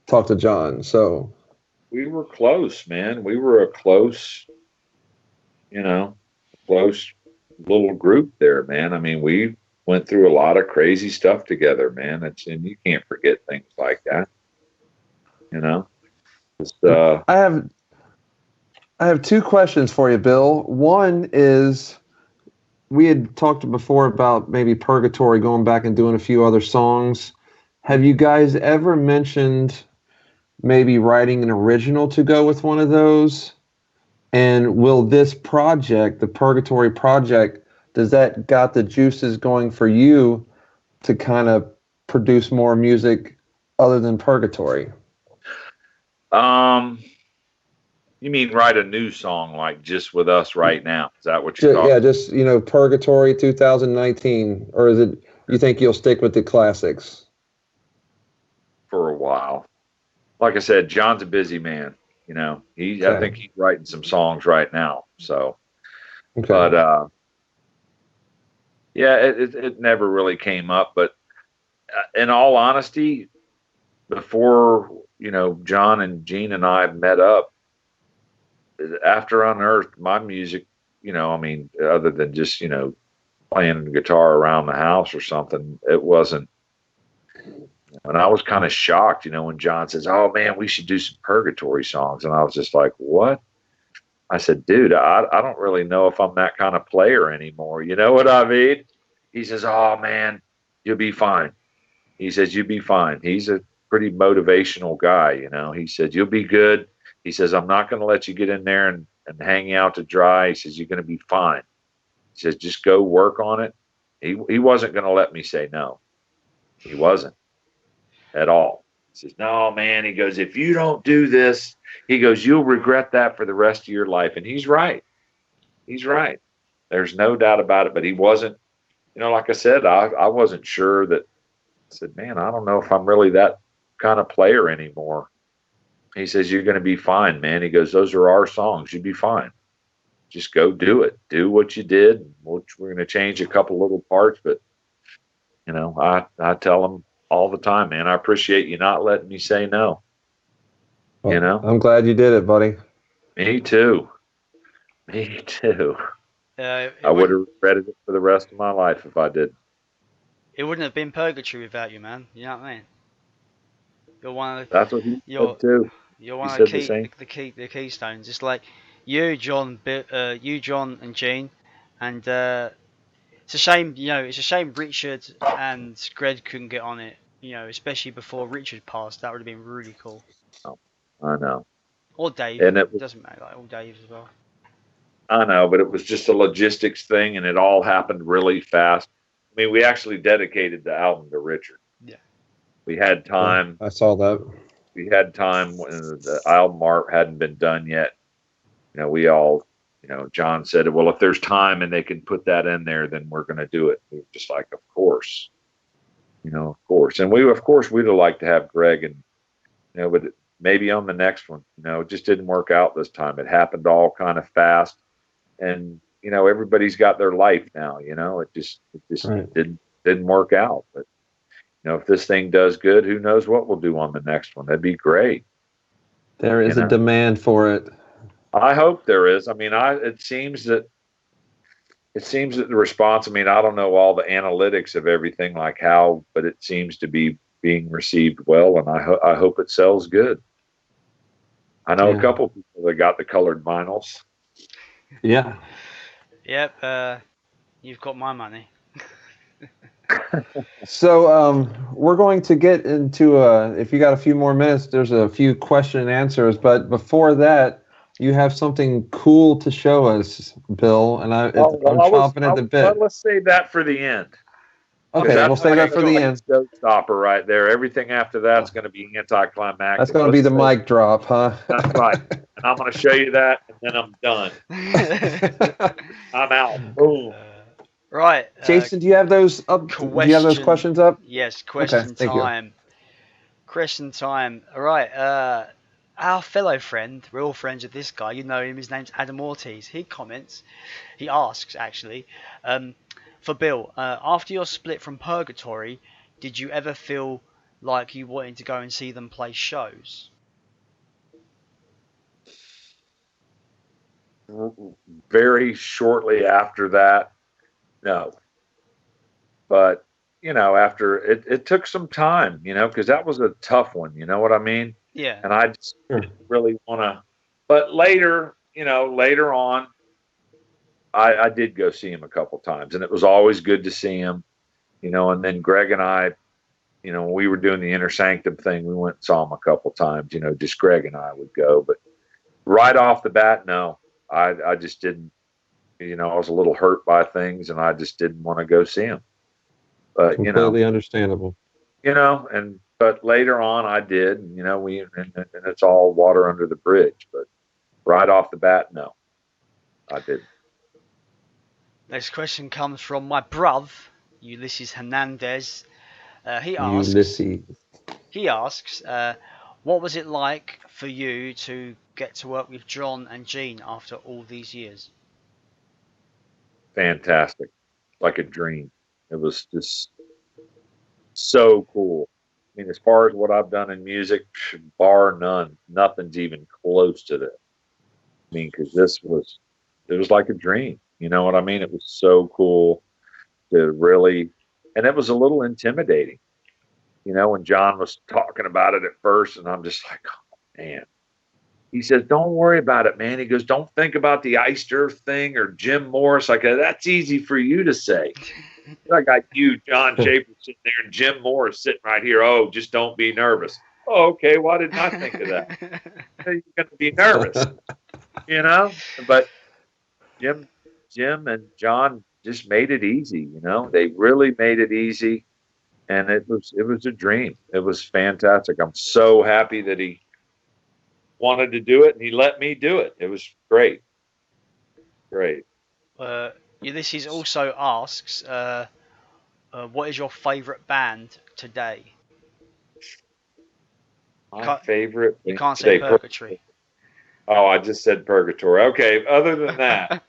talk to John. So we were close, man. We were a close little group there, man. I mean, we went through a lot of crazy stuff together, man. And you can't forget things like that. Just, I have two questions for you, Bill. One is, we had talked before about maybe Purgatory, going back and doing a few other songs. Have you guys ever mentioned maybe writing an original to go with one of those? And will this project, the Purgatory project, does that got the juices going for you to kind of produce more music other than Purgatory? You mean write a new song like just with us right now? Is that what you're talking? Yeah, just, Purgatory 2019, or is it you think you'll stick with the classics? For a while. Like I said, John's a busy man. I think he's writing some songs right now. So, Okay. but yeah, it never really came up. But in all honesty, before John and Gene and I met up, after Unearthed, my music, other than just playing the guitar around the house or something, it wasn't. And I was kind of shocked, when John says, "Oh man, we should do some Purgatory songs," and I was just like, "What?" I said, "Dude, I don't really know if I'm that kind of player anymore." You know what I mean? He says, "Oh man, you'll be fine." He says, "You'll be fine." He's a pretty motivational guy, He said, "You'll be good." He says, "I'm not going to let you get in there and hang out to dry." He says, "You're going to be fine." He says, "Just go work on it." He wasn't going to let me say no. He wasn't at all. He says, "No, man." He goes, "If you don't do this," he goes, "you'll regret that for the rest of your life." And he's right. He's right. There's no doubt about it. But he wasn't, like I said, I wasn't sure that. I said, "Man, I don't know if I'm really that kind of player anymore." He says, "You're going to be fine, man." He goes, "Those are our songs. You'll be fine. Just go do it. Do what you did. We're going to change a couple little parts." But, I tell him all the time, "Man, I appreciate you not letting me say no." Well, I'm glad you did it, buddy. Me too. Me too. I would have regretted it for the rest of my life if I did. It wouldn't have been Purgatory without you, man. You know what I mean? You're one of the, That's what he said too. You're one of the keystones. It's like you, John, and Gene, and it's a shame. It's a shame Richard and Greg couldn't get on it. Especially before Richard passed. That would have been really cool. Oh, I know. Or Dave. And it doesn't matter. Or Dave as well. I know, but it was just a logistics thing, and it all happened really fast. I mean, we actually dedicated the album to Richard. Yeah. We had time. I saw that. We had time when the album art hadn't been done yet. We all, John said, "Well, if there's time and they can put that in there, then we're going to do it." We were just like, "Of course." Of course. And we'd have liked to have Greg and, but maybe on the next one, it just didn't work out this time. It happened all kind of fast. And, everybody's got their life now, it just right. didn't work out. But, if this thing does good, who knows what we'll do on the next one. That'd be great. There is a demand for it. I hope there is. I mean, it seems that the response, I mean, I don't know all the analytics of everything like how, but it seems to be being received well. And I hope it sells good. I know a couple of people that got the colored vinyls. Yeah. Yep. You've got my money. So we're going to get into, if you got a few more minutes, there's a few question and answers. But before that, you have something cool to show us, Bill. And I'm chomping at the bit. Let's save that for the end. Okay, we'll save that for the end. Showstopper right there. Everything after that's going to be anticlimactic. That's going to be the mic drop, huh? That's right. And I'm going to show you that, and then I'm done. I'm out. Boom. Right. Jason, do you have those up? Do you have those questions up? Yes, question time. Question time. All right. Our fellow friend, we're all friends with this guy. You know him. His name's Adam Ortiz. He asks, actually, for Bill, after your split from Purgatory, did you ever feel like you wanted to go and see them play shows? Very shortly after that, no. But, after it took some time, because that was a tough one. You know what I mean? Yeah. And I just didn't really want to. But later on, I did go see him a couple times, and it was always good to see him, and then Greg and I, when we were doing the Inner Sanctum thing, we went and saw him a couple times, just Greg and I would go. But right off the bat, no, I just didn't, I was a little hurt by things, and I just didn't want to go see him. But Completely understandable. But later on I did, and it's all water under the bridge. But right off the bat, no, I didn't. Next question comes from my bruv, Ulysses Hernandez. He asks, what was it like for you to get to work with John and Gene after all these years? Fantastic, like a dream. It was just so cool. I mean, as far as what I've done in music, bar none, nothing's even close to this. I mean, because it was like a dream. You know what I mean? It was so cool to really, and it was a little intimidating. When John was talking about it at first, and I'm just like, oh, man. He says, don't worry about it, man. He goes, don't think about the iced earth thing or Jim Morris. Like, that's easy for you to say. I got you, John Shaffer, sitting there, and Jim Morris sitting right here. Oh, just don't be nervous. Oh, okay. Why didn't I think of that? You're going to be nervous, But Jim and John just made it easy. They really made it easy. And it was a dream. It was fantastic. I'm so happy that he wanted to do it and he let me do it. It was great. Great. Ulysses also asks, what is your favorite band today? My favorite. You can't say Purgatory. Oh, I just said Purgatory. Okay. Other than that,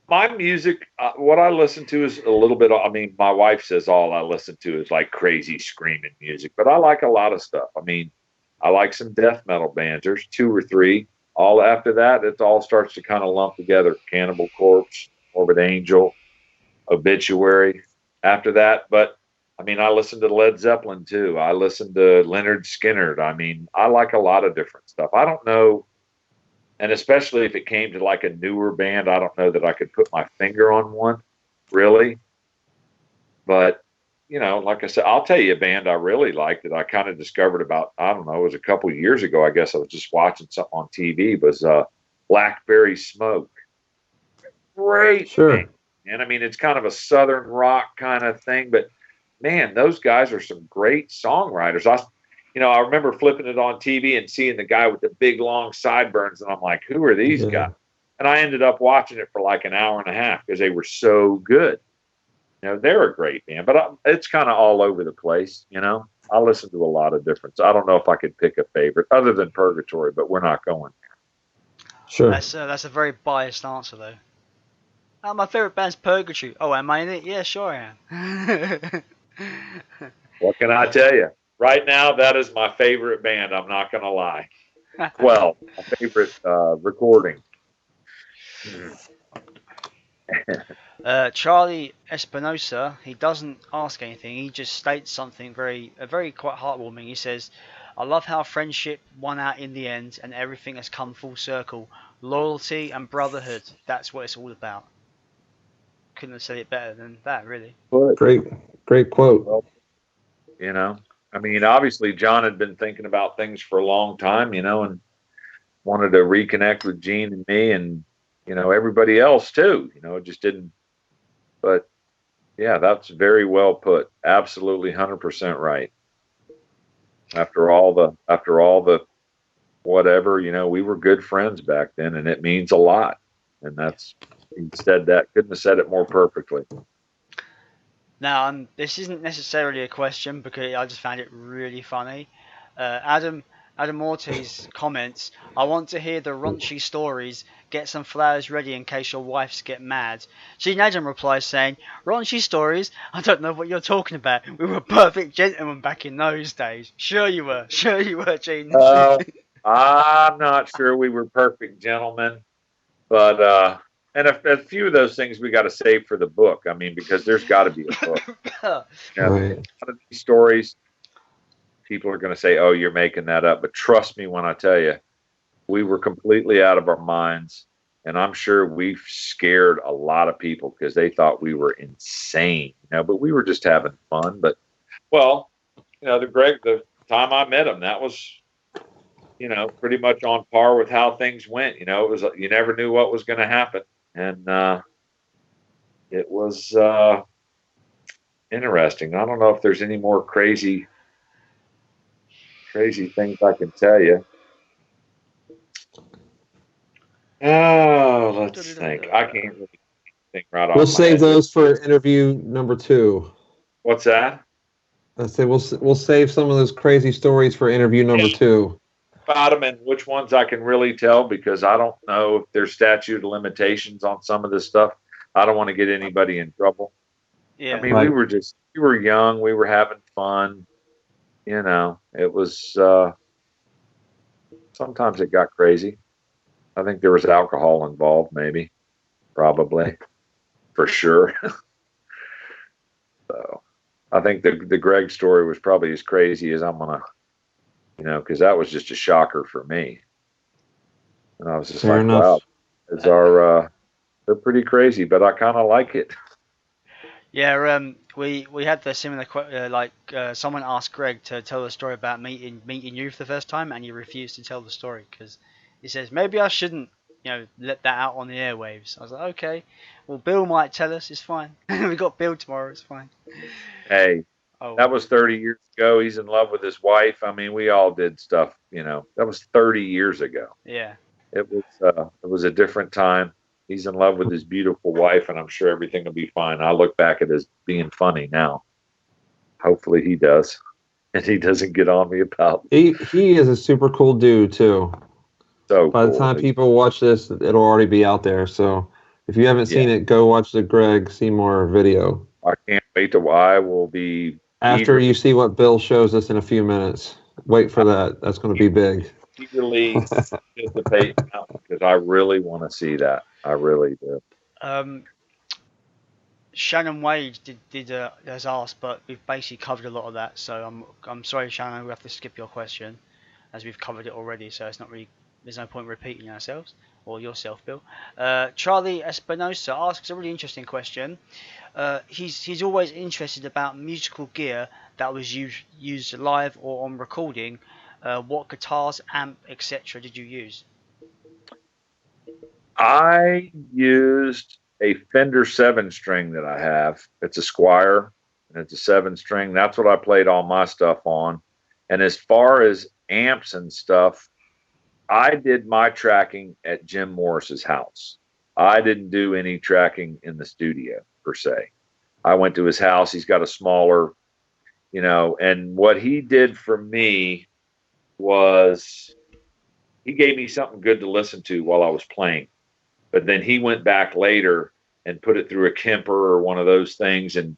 my music, what I listen to is a little bit, I mean, my wife says all I listen to is like crazy screaming music, but I like a lot of stuff. I mean, I like some death metal bands. There's 2 or 3. All after that, it all starts to kind of lump together. Cannibal Corpse, Morbid Angel, Obituary. After that, but I mean, I listen to Led Zeppelin too. I listen to Leonard Skinner. I mean, I like a lot of different stuff. I don't know. And especially if it came to like a newer band, I don't know that I could put my finger on one, really. But, like I said, I'll tell you a band I really liked that I kind of discovered about, I don't know, it was a couple of years ago. I guess I was just watching something on TV, was Blackberry Smoke. Great. Sure. Band. And I mean, it's kind of a Southern rock kind of thing, but man, those guys are some great songwriters. I remember flipping it on TV and seeing the guy with the big long sideburns, and I'm like, who are these guys? And I ended up watching it for like an hour and a half because they were so good. They're a great band, but it's kind of all over the place. I listen to a lot of different. I don't know if I could pick a favorite other than Purgatory, but we're not going there. Sure. That's a very biased answer, though. Oh, my favorite band's Purgatory. Oh, am I in it? Yeah, sure I am. What can I tell you? Right now, that is my favorite band. I'm not going to lie. Well, my favorite recording. Charlie Espinosa, he doesn't ask anything. He just states something very quite heartwarming. He says, I love how friendship won out in the end and everything has come full circle. Loyalty and brotherhood. That's what it's all about. Couldn't have said it better than that, really. Great quote. Well, I mean, obviously John had been thinking about things for a long time, and wanted to reconnect with Gene and me and, everybody else too, it just didn't, but yeah, that's very well put. Absolutely 100% right. After all the whatever, we were good friends back then, and it means a lot. And he said that, couldn't have said it more perfectly. Now, this isn't necessarily a question because I just found it really funny. Adam Ortiz comments, I want to hear the raunchy stories. Get some flowers ready in case your wives get mad. Gene Adam replies saying, raunchy stories? I don't know what you're talking about. We were perfect gentlemen back in those days. Sure you were, Gene. I'm not sure we were perfect gentlemen, but and a few of those things we got to save for the book. I mean, because there's got to be a book. Right. A lot of these stories, people are going to say, oh, you're making that up. But trust me when I tell you, we were completely out of our minds. And I'm sure we've scared a lot of people because they thought we were insane. But we were just having fun. But, well, the time I met him, that was, pretty much on par with how things went. It was, you never knew what was going to happen. And it was interesting. I don't know if there's any more crazy things I can tell you. Oh, let's think. I can't really think right off. We'll save those for interview number 2. What's that? I say we'll save some of those crazy stories for interview number 2. About them and which ones I can really tell, because I don't know if there's statute of limitations on some of this stuff. I don't want to get anybody in trouble. Yeah. I mean, we were young, we were having fun. It was sometimes it got crazy. I think there was alcohol involved, maybe, probably, for sure. So I think the Greg story was probably as crazy as I'm gonna, because that was just a shocker for me. And I was just Fair like, enough. wow, they're pretty crazy, but I kind of like it. Yeah, we had the similar someone asked Greg to tell the story about meeting you for the first time, and he refused to tell the story because he says maybe I shouldn't let that out on the airwaves. I was like, okay, well Bill might tell us, it's fine. We got Bill tomorrow, it's fine. Hey, that was 30 years ago. He's in love with his wife. I mean, we all did stuff, that was 30 years ago. Yeah, it was a different time. He's in love with his beautiful wife, and I'm sure everything will be fine. I look back at it as being funny now. Hopefully he does, and he doesn't get on me about it. He is a super cool dude too. So by the time people watch this, it'll already be out there. So if you haven't seen it, go watch the Greg Seymour video. I can't wait to. I will be after you see what Bill shows us in a few minutes. Wait for that. That's going to be big. Eagerly anticipate because I really want to see that. I really do. Shannon Wade has asked, but we've basically covered a lot of that. So I'm sorry, Shannon, we have to skip your question as we've covered it already. So it's not really. There's no point repeating ourselves or yourself, Bill. Charlie Espinosa asks a really interesting question. He's always interested about musical gear that was used live or on recording. What guitars, amp, etc. did you use? I used a Fender 7-string that I have. It's a Squire, and it's a 7-string. That's what I played all my stuff on. And as far as amps and stuff, I did my tracking at Jim Morris's house. I didn't do any tracking in the studio, per se. I went to his house. He's got a smaller, and what he did for me was he gave me something good to listen to while I was playing. But then he went back later and put it through a Kemper or one of those things and,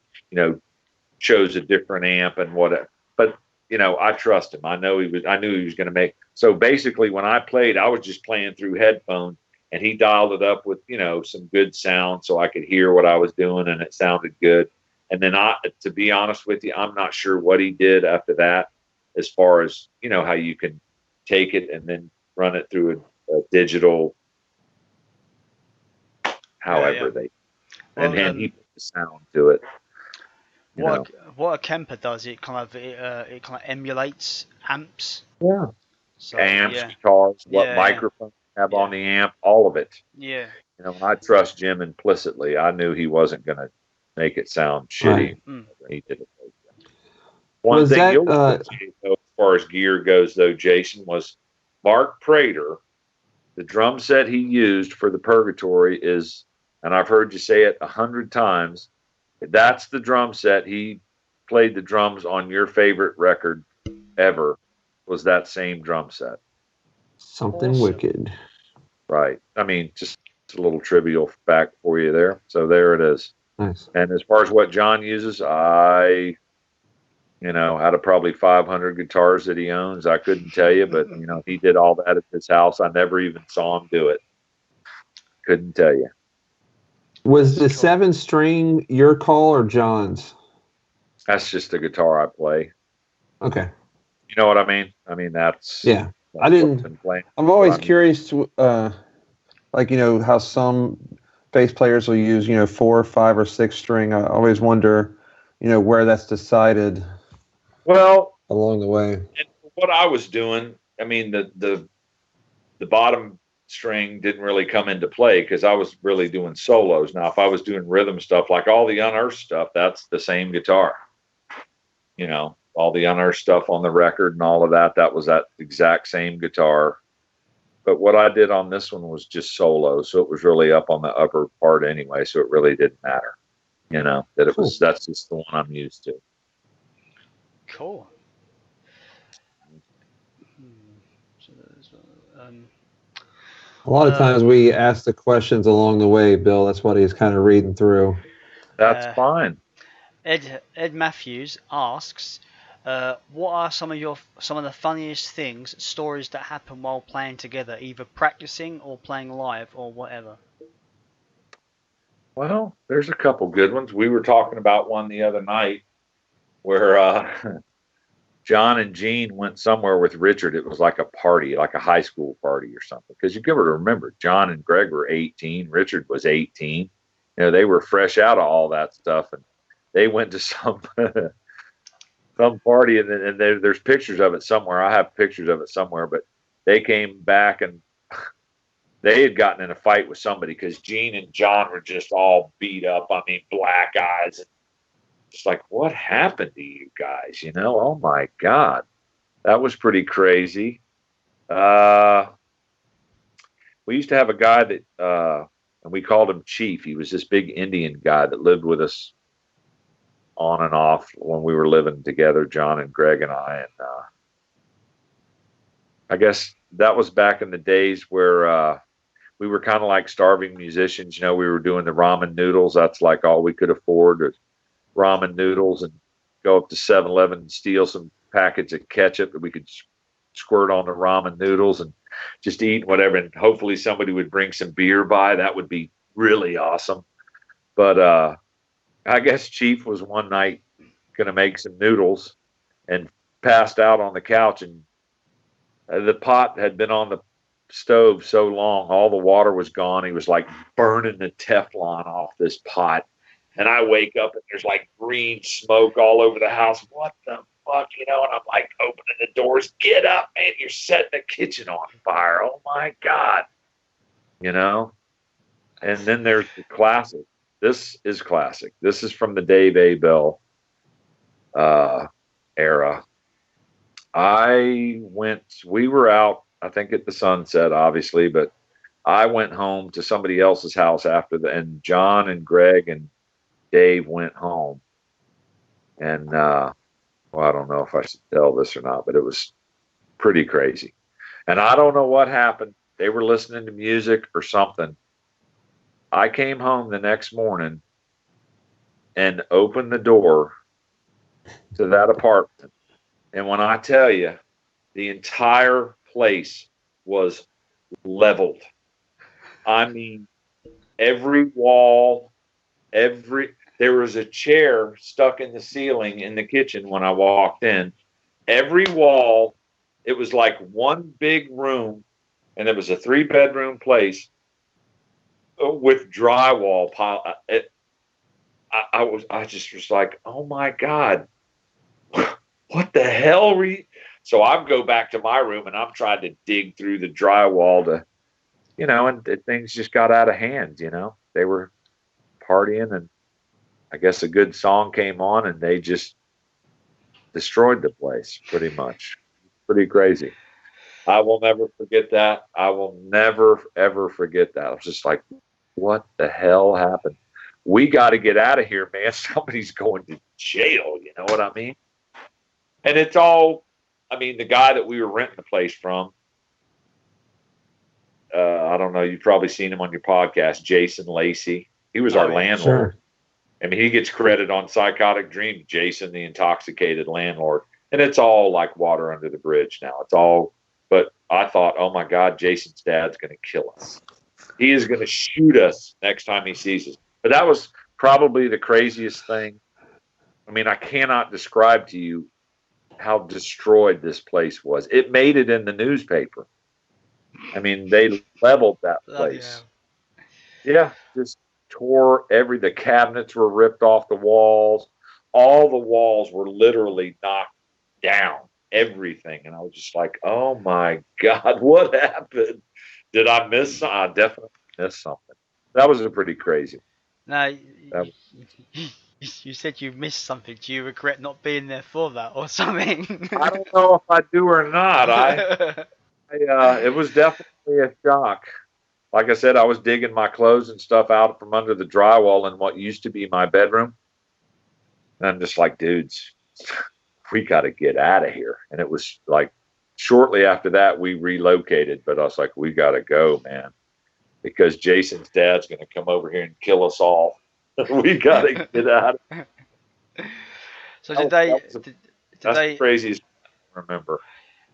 chose a different amp and whatever. But, I trust him. I knew he was going to make. So basically when I played, I was just playing through headphones and he dialed it up with, some good sound so I could hear what I was doing and it sounded good. And then to be honest with you, I'm not sure what he did after that as far as, how you can take it and then run it through a digital, however they, and then he put the sound to it. What a Kemper does, it kind of emulates amps. Yeah. So, amps, guitars, what microphone you have on the amp, all of it. Yeah. I trust Jim implicitly. I knew he wasn't going to make it sound shitty. Right. He did it. One thing you'll appreciate, though, as far as gear goes, though, Jason, was Mark Prater. The drum set he used for the Purgatory is, and I've heard you say it 100 times, that's the drum set he played the drums on your favorite record ever, was that same drum set. Something awesome. Wicked. Right. I mean, just a little trivial fact for you there. So there it is. Nice. And as far as what John uses, out of probably 500 guitars that he owns, I couldn't tell you, but, he did all that at his house. I never even saw him do it. Couldn't tell you. Was the 7-string your call or John's? That's just the guitar I play. Okay. You know what I mean? I mean, that's I didn't. I'm always curious to, how some bass players will use, 4, 5, or 6-string. I always wonder, where that's decided. Well, along the way. And what I was doing, I mean, the bottom string didn't really come into play because I was really doing solos. Now, if I was doing rhythm stuff, like all the Unearthed stuff, that's the same guitar. You know, all the Unearthed stuff on the record and all of that, that was that exact same guitar. But what I did on this one was just solo, so it was really up on the upper part anyway, so it really didn't matter. You know, that it was, that's just the one I'm used to. Cool. A lot of times we ask the questions along the way, Bill. That's what he's kind of reading through. That's fine. Ed Matthews asks, what are some of the funniest things, stories that happen while playing together, either practicing or playing live or whatever? Well, there's a couple good ones. We were talking about one the other night where John and Gene went somewhere with Richard. It was like a party, like a high school party or something. Because you got to remember, John and Greg were 18. Richard was 18. You know, they were fresh out of all that stuff, and they went to some party, and there's pictures of it somewhere. I have pictures of it somewhere, but they came back and they had gotten in a fight with somebody because Gene and John were just all beat up. I mean, black eyes. And just like, what happened to you guys? You know, oh my God. That was pretty crazy. We used to have a guy that, and we called him Chief. He was this big Indian guy that lived with us on and off when we were living together, John and Greg and I. And I guess that was back in the days where we were kind of like starving musicians. You know, we were doing the ramen noodles. That's like all we could afford, was ramen noodles, and go up to 7-Eleven and steal some packets of ketchup that we could squirt on the ramen noodles and just eat whatever. And hopefully somebody would bring some beer by. That would be really awesome. But I guess Chief was one night going to make some noodles and passed out on the couch, and the pot had been on the stove so long, all the water was gone. He was like burning the Teflon off this pot. And I wake up and there's like green smoke all over the house. What the fuck, you know? And I'm like opening the doors. Get up, man! You're setting the kitchen on fire. Oh my God, you know. And then there's the classic. This is classic. This is from the Dave A. Bell era. We were out, I think at the Sunset, obviously, but I went home to somebody else's house after and John and Greg and Dave went home. And, well, I don't know if I should tell this or not, but it was pretty crazy. And I don't know what happened. They were listening to music or something. I came home the next morning and opened the door to that apartment. And when I tell you, the entire place was leveled. I mean, every wall, there was a chair stuck in the ceiling in the kitchen when I walked in. Every wall, it was like one big room, and it was a 3-bedroom place with drywall pile. I just was like, oh my God, what the hell were you? So I go back to my room and I'm trying to dig through the drywall to, you know, and things just got out of hand, you know. They were partying, and I guess a good song came on and they just destroyed the place pretty much. Pretty crazy. I will never forget that. I will never, ever forget that. I was just like, what the hell happened? We got to get out of here, man. Somebody's going to jail. You know what I mean? And it's all, I mean, the guy that we were renting the place from, I don't know, you've probably seen him on your podcast, Jason Lacey. He was our landlord. Sure. I mean, he gets credit on Psychotic Dream, Jason, the intoxicated landlord. And it's all like water under the bridge now. It's all, but I thought, oh my God, Jason's dad's going to kill us. He is going to shoot us next time he sees us. But that was probably the craziest thing. I mean, I cannot describe to you how destroyed this place was. It made it in the newspaper. I mean, they leveled that place. Yeah, just tore the cabinets were ripped off the walls. All the walls were literally knocked down everything. And I was just like, oh my God, what happened? Did I miss something? I definitely missed something. That was a pretty crazy. No, That you said you missed something. Do you regret not being there for that or something? I don't know if I do or not. It was definitely a shock. Like I said, I was digging my clothes and stuff out from under the drywall in what used to be my bedroom. And I'm just like, dudes, we got to get out of here. And it was like shortly after that, we relocated. But I was like, we got to go, man, because Jason's dad's going to come over here and kill us all. We got to get out. So did That's they the craziest I remember.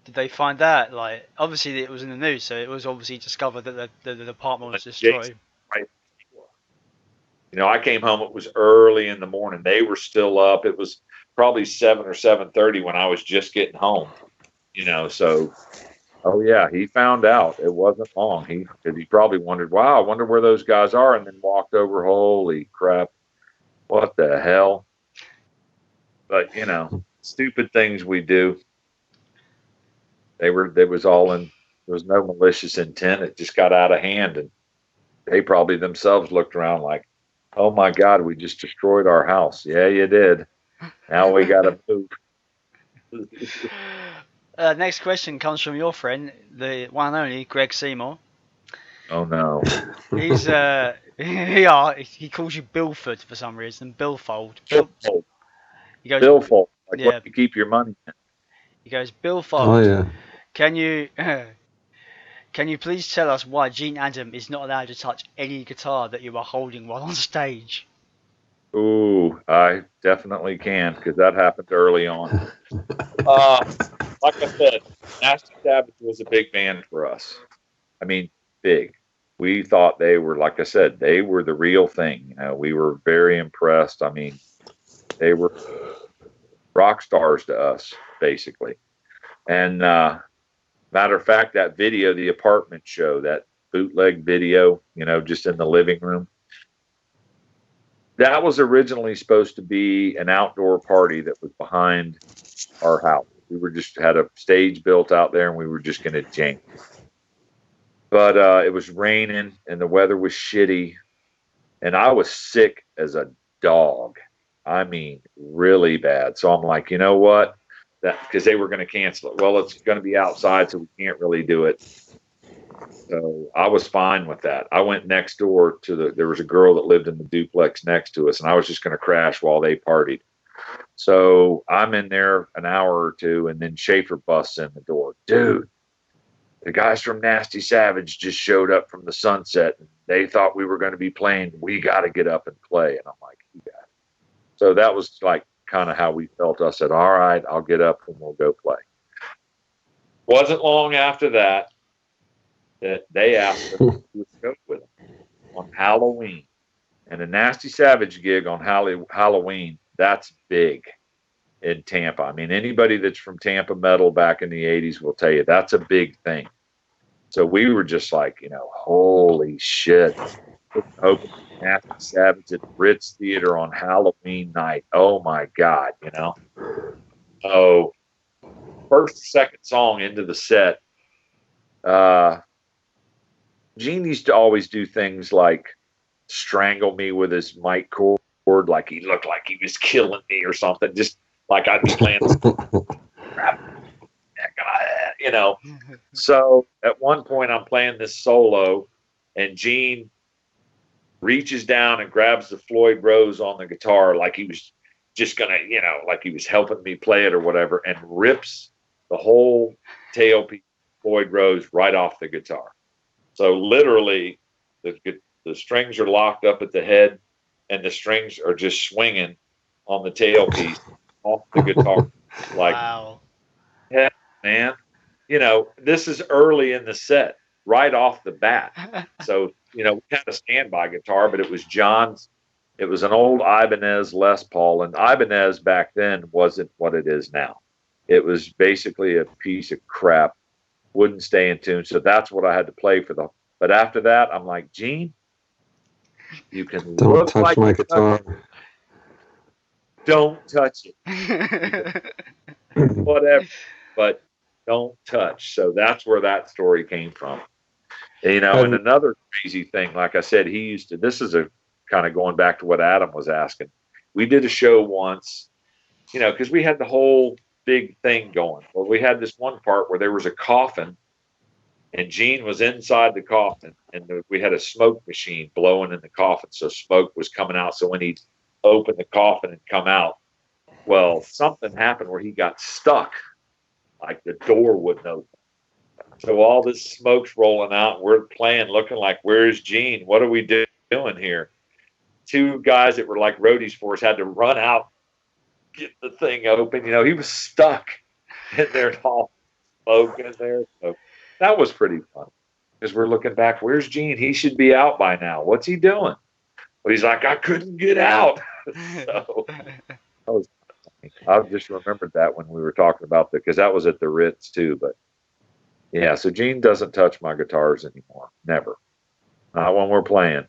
did they find out? Like, obviously it was in the news, so it was obviously discovered that the apartment was destroyed. Right. You know, I came home. It was early in the morning. They were still up. It was probably 7 or 7:30 when I was just getting home. You know, so oh yeah, he found out. It wasn't long. He probably wondered, wow, I wonder where those guys are, and then walked over. Holy crap, what the hell? But you know, stupid things we do. There was no malicious intent. It just got out of hand, and they probably themselves looked around like, oh my God, we just destroyed our house. Yeah, you did. Now we got to move. Next question comes from your friend, the one and only Greg Seymour. Oh no. He's he calls you Billford for some reason. Billfold. Billfold. He goes Billfold. Like yeah. what you keep your money in. He goes, Billfold. Oh yeah. Can you please tell us why Gene Adam is not allowed to touch any guitar that you are holding while on stage? Ooh, I definitely can, because that happened early on. Like I said, Nasty Savage was a big band for us. I mean, big. We thought they were, like I said, they were the real thing. You know, we were very impressed. I mean, they were rock stars to us, basically. And matter of fact, that video, the apartment show, that bootleg video, you know, just in the living room, that was originally supposed to be an outdoor party that was behind our house. We were just had a stage built out there, and we were just going to jam. But it was raining, and the weather was shitty, and I was sick as a dog. I mean, really bad. So I'm like, you know what? Because they were going to cancel it. Well, it's going to be outside, so we can't really do it. So I was fine with that. I went next door there was a girl that lived in the duplex next to us, and I was just going to crash while they partied. So I'm in there an hour or two, and then Shaffer busts in the door. Dude, the guys from Nasty Savage just showed up from the Sunset, and they thought we were going to be playing. We got to get up and play. And I'm like, you got it. So that was like kind of how we felt. I said, all right, I'll get up and we'll go play. Wasn't long after that they asked us to go with them on Halloween. And a Nasty Savage gig on Halloween, that's big in Tampa. I mean, anybody that's from Tampa metal back in the 80s will tell you that's a big thing. So we were just like, you know, holy shit. Open Nasty Savage at the Ritz Theater on Halloween night. Oh my God, you know. Oh, first, second song into the set. Gene used to always do things like strangle me with his mic cord, like he looked like he was killing me or something. Just like I'd be playing, you know. So at one point I'm playing this solo, and Gene reaches down and grabs the Floyd Rose on the guitar like he was just gonna, you know, like he was helping me play it or whatever, and rips the whole tailpiece of Floyd Rose right off the guitar. So literally, the strings are locked up at the head, and the strings are just swinging on the tailpiece off the guitar. Like, wow. Yeah, man. You know, this is early in the set, right off the bat. So, you know, we had a standby guitar, but it was John's. It was an old Ibanez Les Paul, and Ibanez back then wasn't what it is now. It was basically a piece of crap. Wouldn't stay in tune. So that's what I had to play for but after that, I'm like, Gene, you can don't touch my guitar. Don't touch it. Whatever. but don't touch. So that's where that story came from. And another crazy thing, like I said, he used to, this is a kind of going back to what Adam was asking. We did a show once, because we had the whole big thing going. Well, we had this one part where there was a coffin and Gene was inside the coffin, and we had a smoke machine blowing in the coffin. So smoke was coming out. So when he opened the coffin and come out, well, something happened where he got stuck. Like the door wouldn't open. So all this smoke's rolling out, and we're playing, looking like, where's Gene? What are we doing here? Two guys that were like roadies for us had to run out, get the thing open. He was stuck in there, all smoke in there. So that was pretty fun. Because we're looking back, where's Gene? He should be out by now. What's he doing? Well, he's like, I couldn't get out. So I just remembered that when we were talking about because that was at the Ritz too. But yeah, so Gene doesn't touch my guitars anymore. Never. Not when we're playing.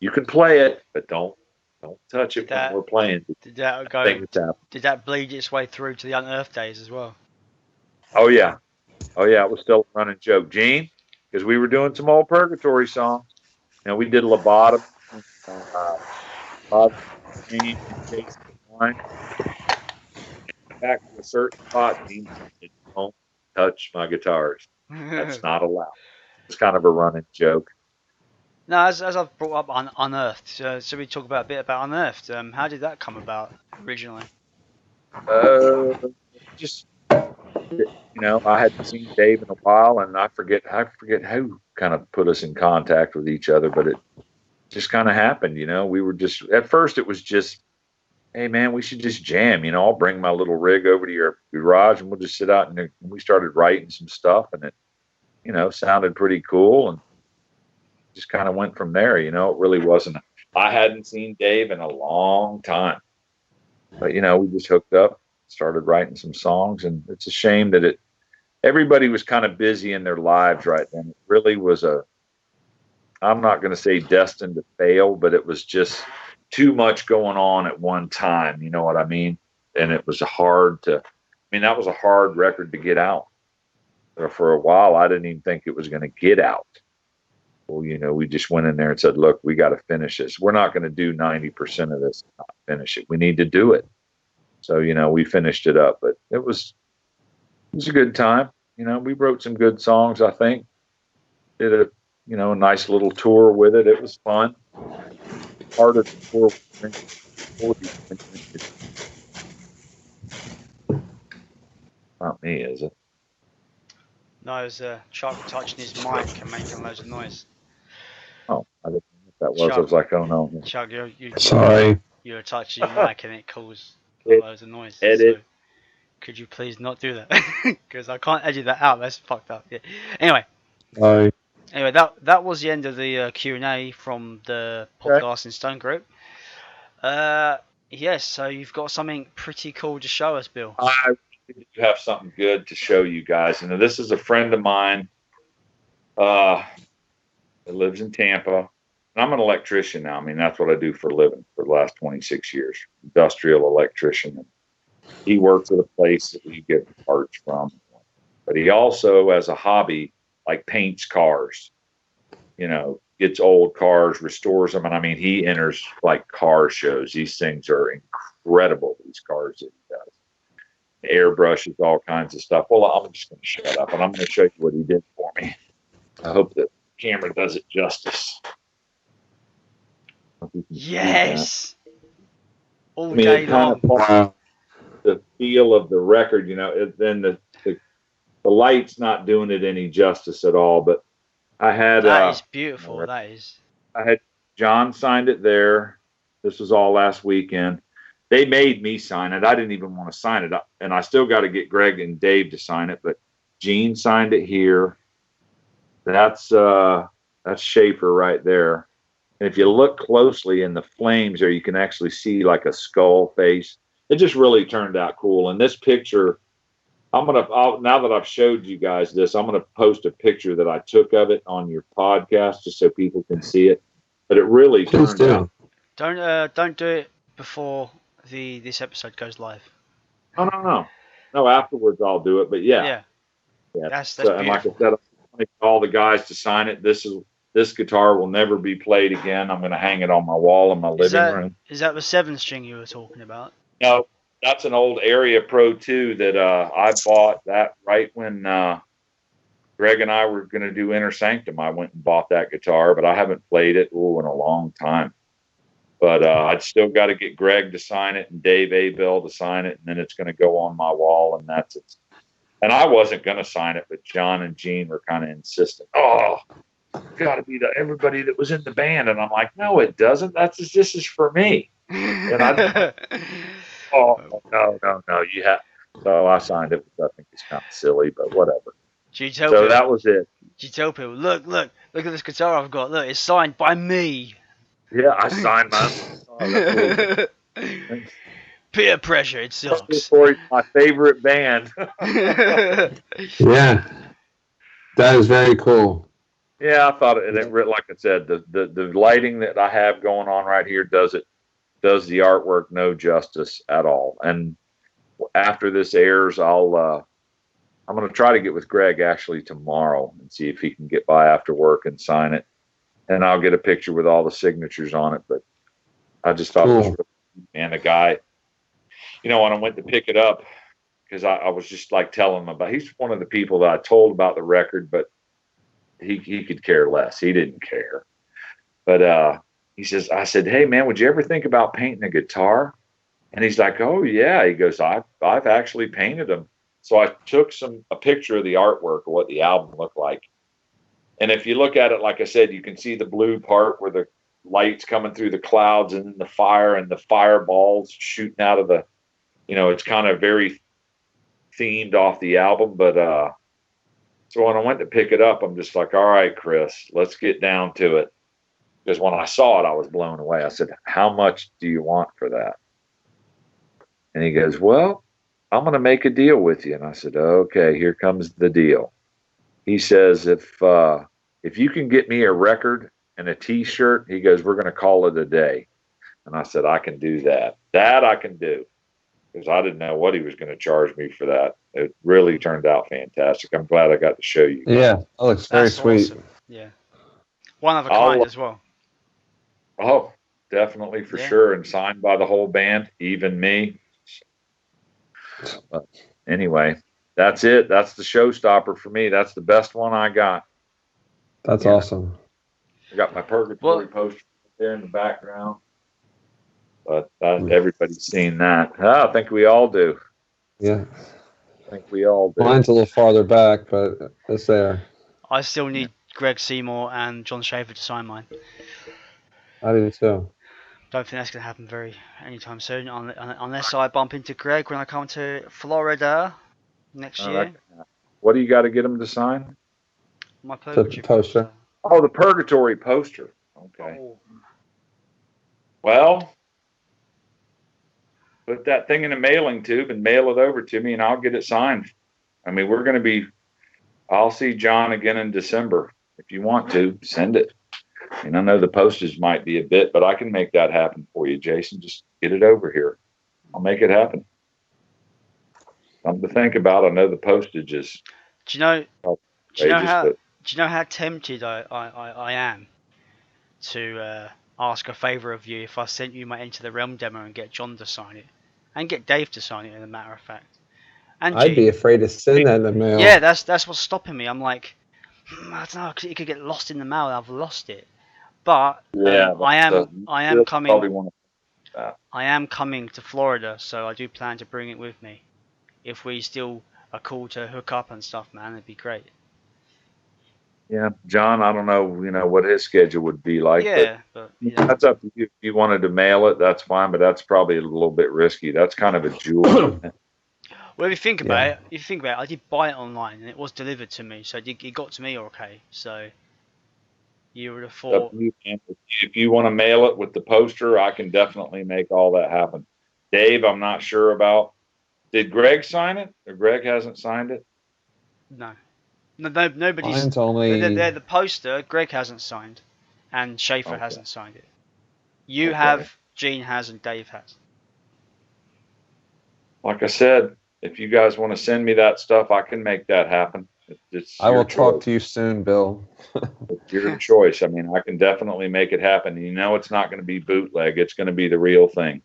You can play it, but don't touch it when we're playing. Did that bleed its way through to the Unearthed days as well? Oh yeah, it was still a running joke, Gene, because we were doing some old Purgatory songs. We did Lobotomy, Gene, Jason Wine. Back to a certain spot, Gene said, don't touch my guitars. That's not allowed. It's kind of a running joke. Now, as I've brought up Unearthed, should we talk about a bit about Unearthed? How did that come about originally? Just I hadn't seen Dave in a while, and I forget who kind of put us in contact with each other, but it just kind of happened. We were just at first it was just, hey man, we should just jam. I'll bring my little rig over to your garage, and we'll just sit out and we started writing some stuff, and it sounded pretty cool, and just kind of went from there. It really wasn't. I hadn't seen Dave in a long time, but we just hooked up, started writing some songs, and it's a shame that everybody was kind of busy in their lives right then. It really was I'm not going to say destined to fail, but it was just too much going on at one time. You know what I mean? And it was that was a hard record to get out. For a while, I didn't even think it was going to get out. Well, we just went in there and said, look, we got to finish this. We're not going to do 90% of this and not finish it. We need to do it. So, we finished it up, but it was a good time. We wrote some good songs, I think. Did a nice little tour with it. It was fun. Part of the tour. Not me, is it? No, it was Chuck touching his mic and making loads of noise. Oh, I didn't know what that was. Chuck, I was like, oh no. Chuck, sorry. You were touching your mic and it caused loads of noise. Edit. So could you please not do that? Because I can't edit that out. That's fucked up. Yeah. Anyway. Sorry. Anyway, that was the end of the Q&A from the Podcast in Stone group. Yes, so you've got something pretty cool to show us, Bill. I do have something good to show you guys. This is a friend of mine that lives in Tampa. And I'm an electrician now. That's what I do for a living for the last 26 years. Industrial electrician. He works at a place that we get parts from. But he also, as a hobby, paints cars, gets old cars, restores them. And he enters car shows. These things are incredible, these cars that he does. Airbrushes, all kinds of stuff. Well, I'm just going to shut up and I'm going to show you what he did for me. I hope the camera does it justice. Yes. All day long. The feel of the record, then the light's not doing it any justice at all, but I had that is beautiful. That is. I had John signed it there. This was all last weekend. They made me sign it. I didn't even want to sign it, and I still got to get Greg and Dave to sign it. But Gene signed it here. That's Shaffer right there. And if you look closely in the flames there, you can actually see a skull face. It just really turned out cool. And this picture, now that I've showed you guys this, I'm gonna post a picture that I took of it on your podcast just so people can see it. But it really turned out. Don't do it before this episode goes live. No. No, afterwards I'll do it. But yeah. That's So, and like I beautiful. said, I need all the guys to sign it. This guitar will never be played again. I'm going to hang it on my wall in my living room. Is that the 7-string you were talking about? No, that's an old Area Pro 2 that I bought that right when Greg and I were going to do Inner Sanctum. I went and bought that guitar, but I haven't played it in a long time. But I'd still got to get Greg to sign it and Dave Abel to sign it, and then it's going to go on my wall, and that's it. And I wasn't going to sign it, but John and Gene were kind of insistent. Oh, got to be everybody that was in the band, and I'm like, no, it doesn't. This is for me. And oh no, you have. So I signed it, which I think is kind of silly, but whatever. That was it. Did you tell people, look at this guitar I've got. Look, it's signed by me. Yeah, I signed mine. Peer pressure, it sucks. For my favorite band. Yeah, that is very cool. Yeah, I thought it, like I said, the lighting that I have going on right here does the artwork no justice at all. And after this airs, I'm going to try to get with Greg actually tomorrow and see if he can get by after work and sign it. And I'll get a picture with all the signatures on it. But I just thought this was, and the guy, when I went to pick it up, because I was just like telling him about, he's one of the people that I told about the record, but he could care less. He didn't care. But I said, hey man, would you ever think about painting a guitar? And he's like, oh yeah. He goes, I've actually painted them. So I took a picture of the artwork of what the album looked like. And if you look at it, like I said, you can see the blue part where the light's coming through the clouds and then the fire and the fireballs shooting out of the, it's kind of very themed off the album. But so when I went to pick it up, I'm just like, all right, Chris, let's get down to it. Because when I saw it, I was blown away. I said, how much do you want for that? And he goes, well, I'm going to make a deal with you. And I said, okay, here comes the deal. He says, if you can get me a record and a T-shirt, he goes, we're going to call it a day. And I said, I can do that. That I can do. Because I didn't know what he was going to charge me for that. It really turned out fantastic. I'm glad I got to show you. Yeah, that looks very sweet. Awesome. Yeah. One of a kind as well. Oh, definitely for sure. And signed by the whole band, even me. But anyway, that's it. That's the showstopper for me. That's the best one I got. That's awesome. I got my Purgatory poster there in the background. But everybody's seen that. I think we all do. Yeah. I think we all do. Mine's a little farther back, but it's there. I still need Greg Seymour and John Shaffer to sign mine. I do too. Don't think that's going to happen anytime soon, unless I bump into Greg when I come to Florida next year. What do you got to get him to sign? My Purgatory poster. Oh, the Purgatory poster. Okay. Oh. Well, put that thing in a mailing tube and mail it over to me, and I'll get it signed. I mean, I'll see John again in December. If you want to, send it. And I know the postage might be a bit, but I can make that happen for you, Jason. Just get it over here. I'll make it happen. Something to think about. I know the postage is. Do you know how tempted I am to ask a favor of you if I sent you my Enter the Realm demo and get John to sign it, and get Dave to sign it, as a matter of fact. And I'd be afraid to send that in the mail. Yeah, that's what's stopping me. I'm like, I don't know, because it could get lost in the mail. I've lost it. But I am coming to Florida, so I do plan to bring it with me. If we still are cool to hook up and stuff, man, it'd be great. Yeah, John, I don't know, what his schedule would be like. Yeah, but that's up to you. If you wanted to mail it, that's fine, but that's probably a little bit risky. That's kind of a jewel. Well, if you think about it, I did buy it online and it was delivered to me, so it got to me okay. So you would have thought. If you want to mail it with the poster, I can definitely make all that happen. Dave, I'm not sure about. Did Greg sign it? Or Greg hasn't signed it? No, nobody's. Mine's only. They're the poster. Greg hasn't signed, and Shaffer hasn't signed it. You have, Gene has, and Dave has. Like I said, if you guys want to send me that stuff, I can make that happen. It's I your will talk choice. to you soon, Bill. It's your choice. I mean, I can definitely make it happen. And you know, it's not going to be bootleg. It's going to be the real thing.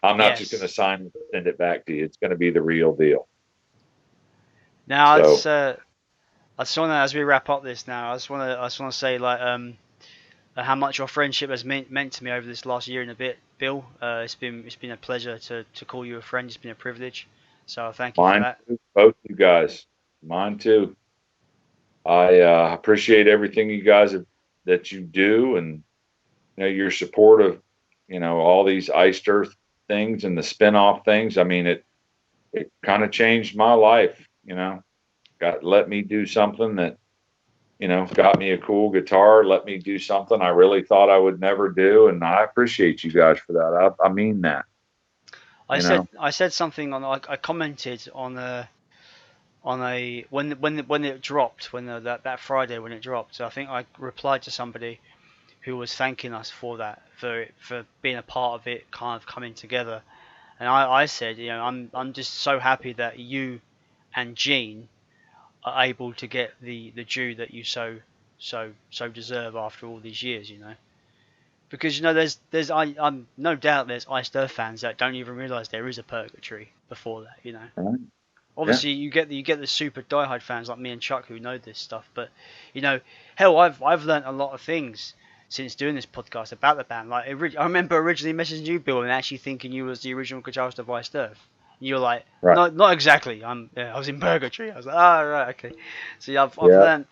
I'm not just going to sign it and send it back to you. It's going to be the real deal. Now, So, I just want to, as we wrap up this now, I just want to say like how much your friendship has meant to me over this last year and a bit, Bill. It's been a pleasure to call you a friend. It's been a privilege. So thank you for mine that. too, both you guys. Mine too. I appreciate everything you guys that you do, and you know your support of all these iced earth things and the spin-off things. I mean, it kind of changed my life. Let me do something that got me a cool guitar. Let me do something I really thought I would never do, and I appreciate you guys for that. I mean that. I said something I commented on when it dropped that Friday when it dropped. So I think I replied to somebody who was thanking us for that, for being a part of it, kind of coming together. And I said, I'm just so happy that you and Gene are able to get the due that you so deserve after all these years, because I'm no doubt there's Iced Earth fans that don't even realise there is a Purgatory before that. Right. Obviously, you get the super diehard fans like me and Chuck who know this stuff, but hell, I've learnt a lot of things since doing this podcast about the band. Like I remember originally messaging you, Bill, and actually thinking you was the original guitarist of Iced Earth. And you were like, Right. not exactly. I was in Purgatory. I was like, right, okay. So yeah, I've learned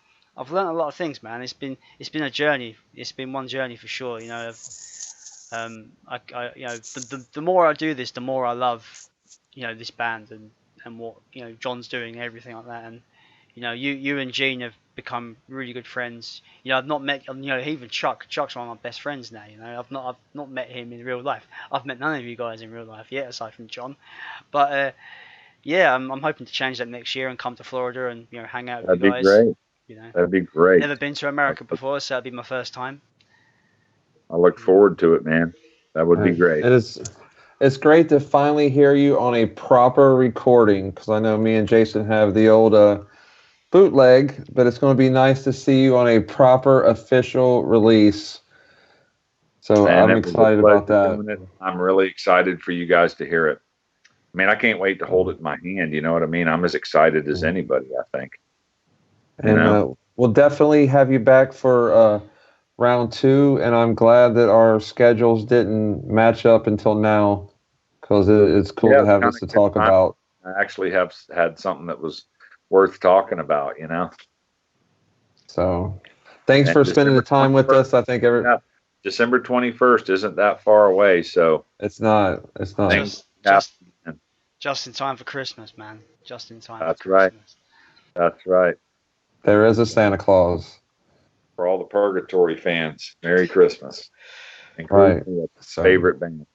a lot of things, man. It's been a journey. It's been one journey for sure. The more I do this, the more I love, this band and what John's doing and everything like that. And you and Gene have become really good friends. I've not met even Chuck's one of my best friends now. I've not met him in real life. I've met none of you guys in real life yet, aside from John. But yeah, I'm hoping to change that next year and come to Florida and hang out with you guys. That'd be great. That'd be great. Never been to America before, so that'd be my first time. I look forward to it, man. That would be great. It's great to finally hear you on a proper recording, because I know me and Jason have the old bootleg, but it's going to be nice to see you on a proper official release. So Man, I'm excited about that. I'm really excited for you guys to hear it. I mean, I can't wait to hold it in my hand. You know what I mean? I'm as excited as anybody, I think. And we'll definitely have you back for round 2, and I'm glad that our schedules didn't match up until now, because it's cool to have this to talk about. I actually have had something that was worth talking about, So thanks for spending the time with us. I think December 21st isn't that far away, so it's not. Just in time for Christmas, man. Just in time. That's for Christmas. Right. That's right. There is a Santa Claus. For all the Purgatory fans, Merry Christmas. Right. Favorite band.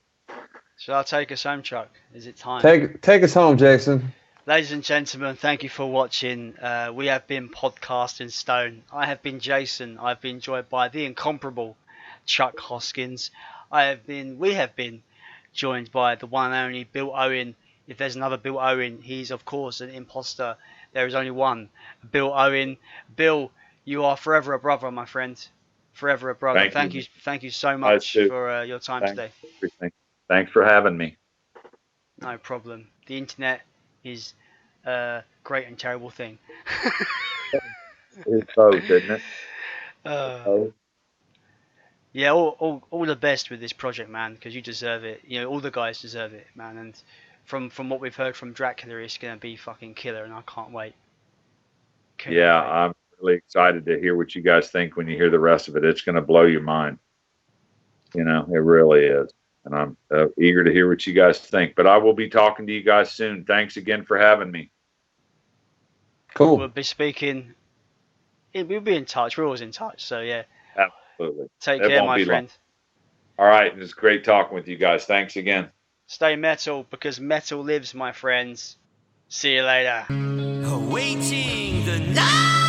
Shall I take us home, Chuck? Is it time? Take us home, Jason. Ladies and gentlemen, thank you for watching. We have been Podcasting Stone. I have been Jason. I've been joined by the incomparable Chuck Hoskins. We have been joined by the one and only Bill Owen. If there's another Bill Owen, he's of course an imposter. There is only one Bill Owen. Bill, you are forever a brother, my friend. Forever a brother. Thank you so much for your time today. Thanks for having me. No problem. The internet is a great and terrible thing. It's both, isn't it? Yeah, all the best with this project, man, because you deserve it. All the guys deserve it, man. And from what we've heard from Dracula, it's going to be fucking killer, and I can't wait. I'm really excited to hear what you guys think when you hear the rest of it. It's going to blow your mind. It really is. And I'm eager to hear what you guys think. But I will be talking to you guys soon. Thanks again for having me. Cool. We'll be speaking. We'll be in touch. We're always in touch. So, yeah. Absolutely. Take care, my friend. All right. It was great talking with you guys. Thanks again. Stay metal, because metal lives, my friends. See you later. Awaiting the night.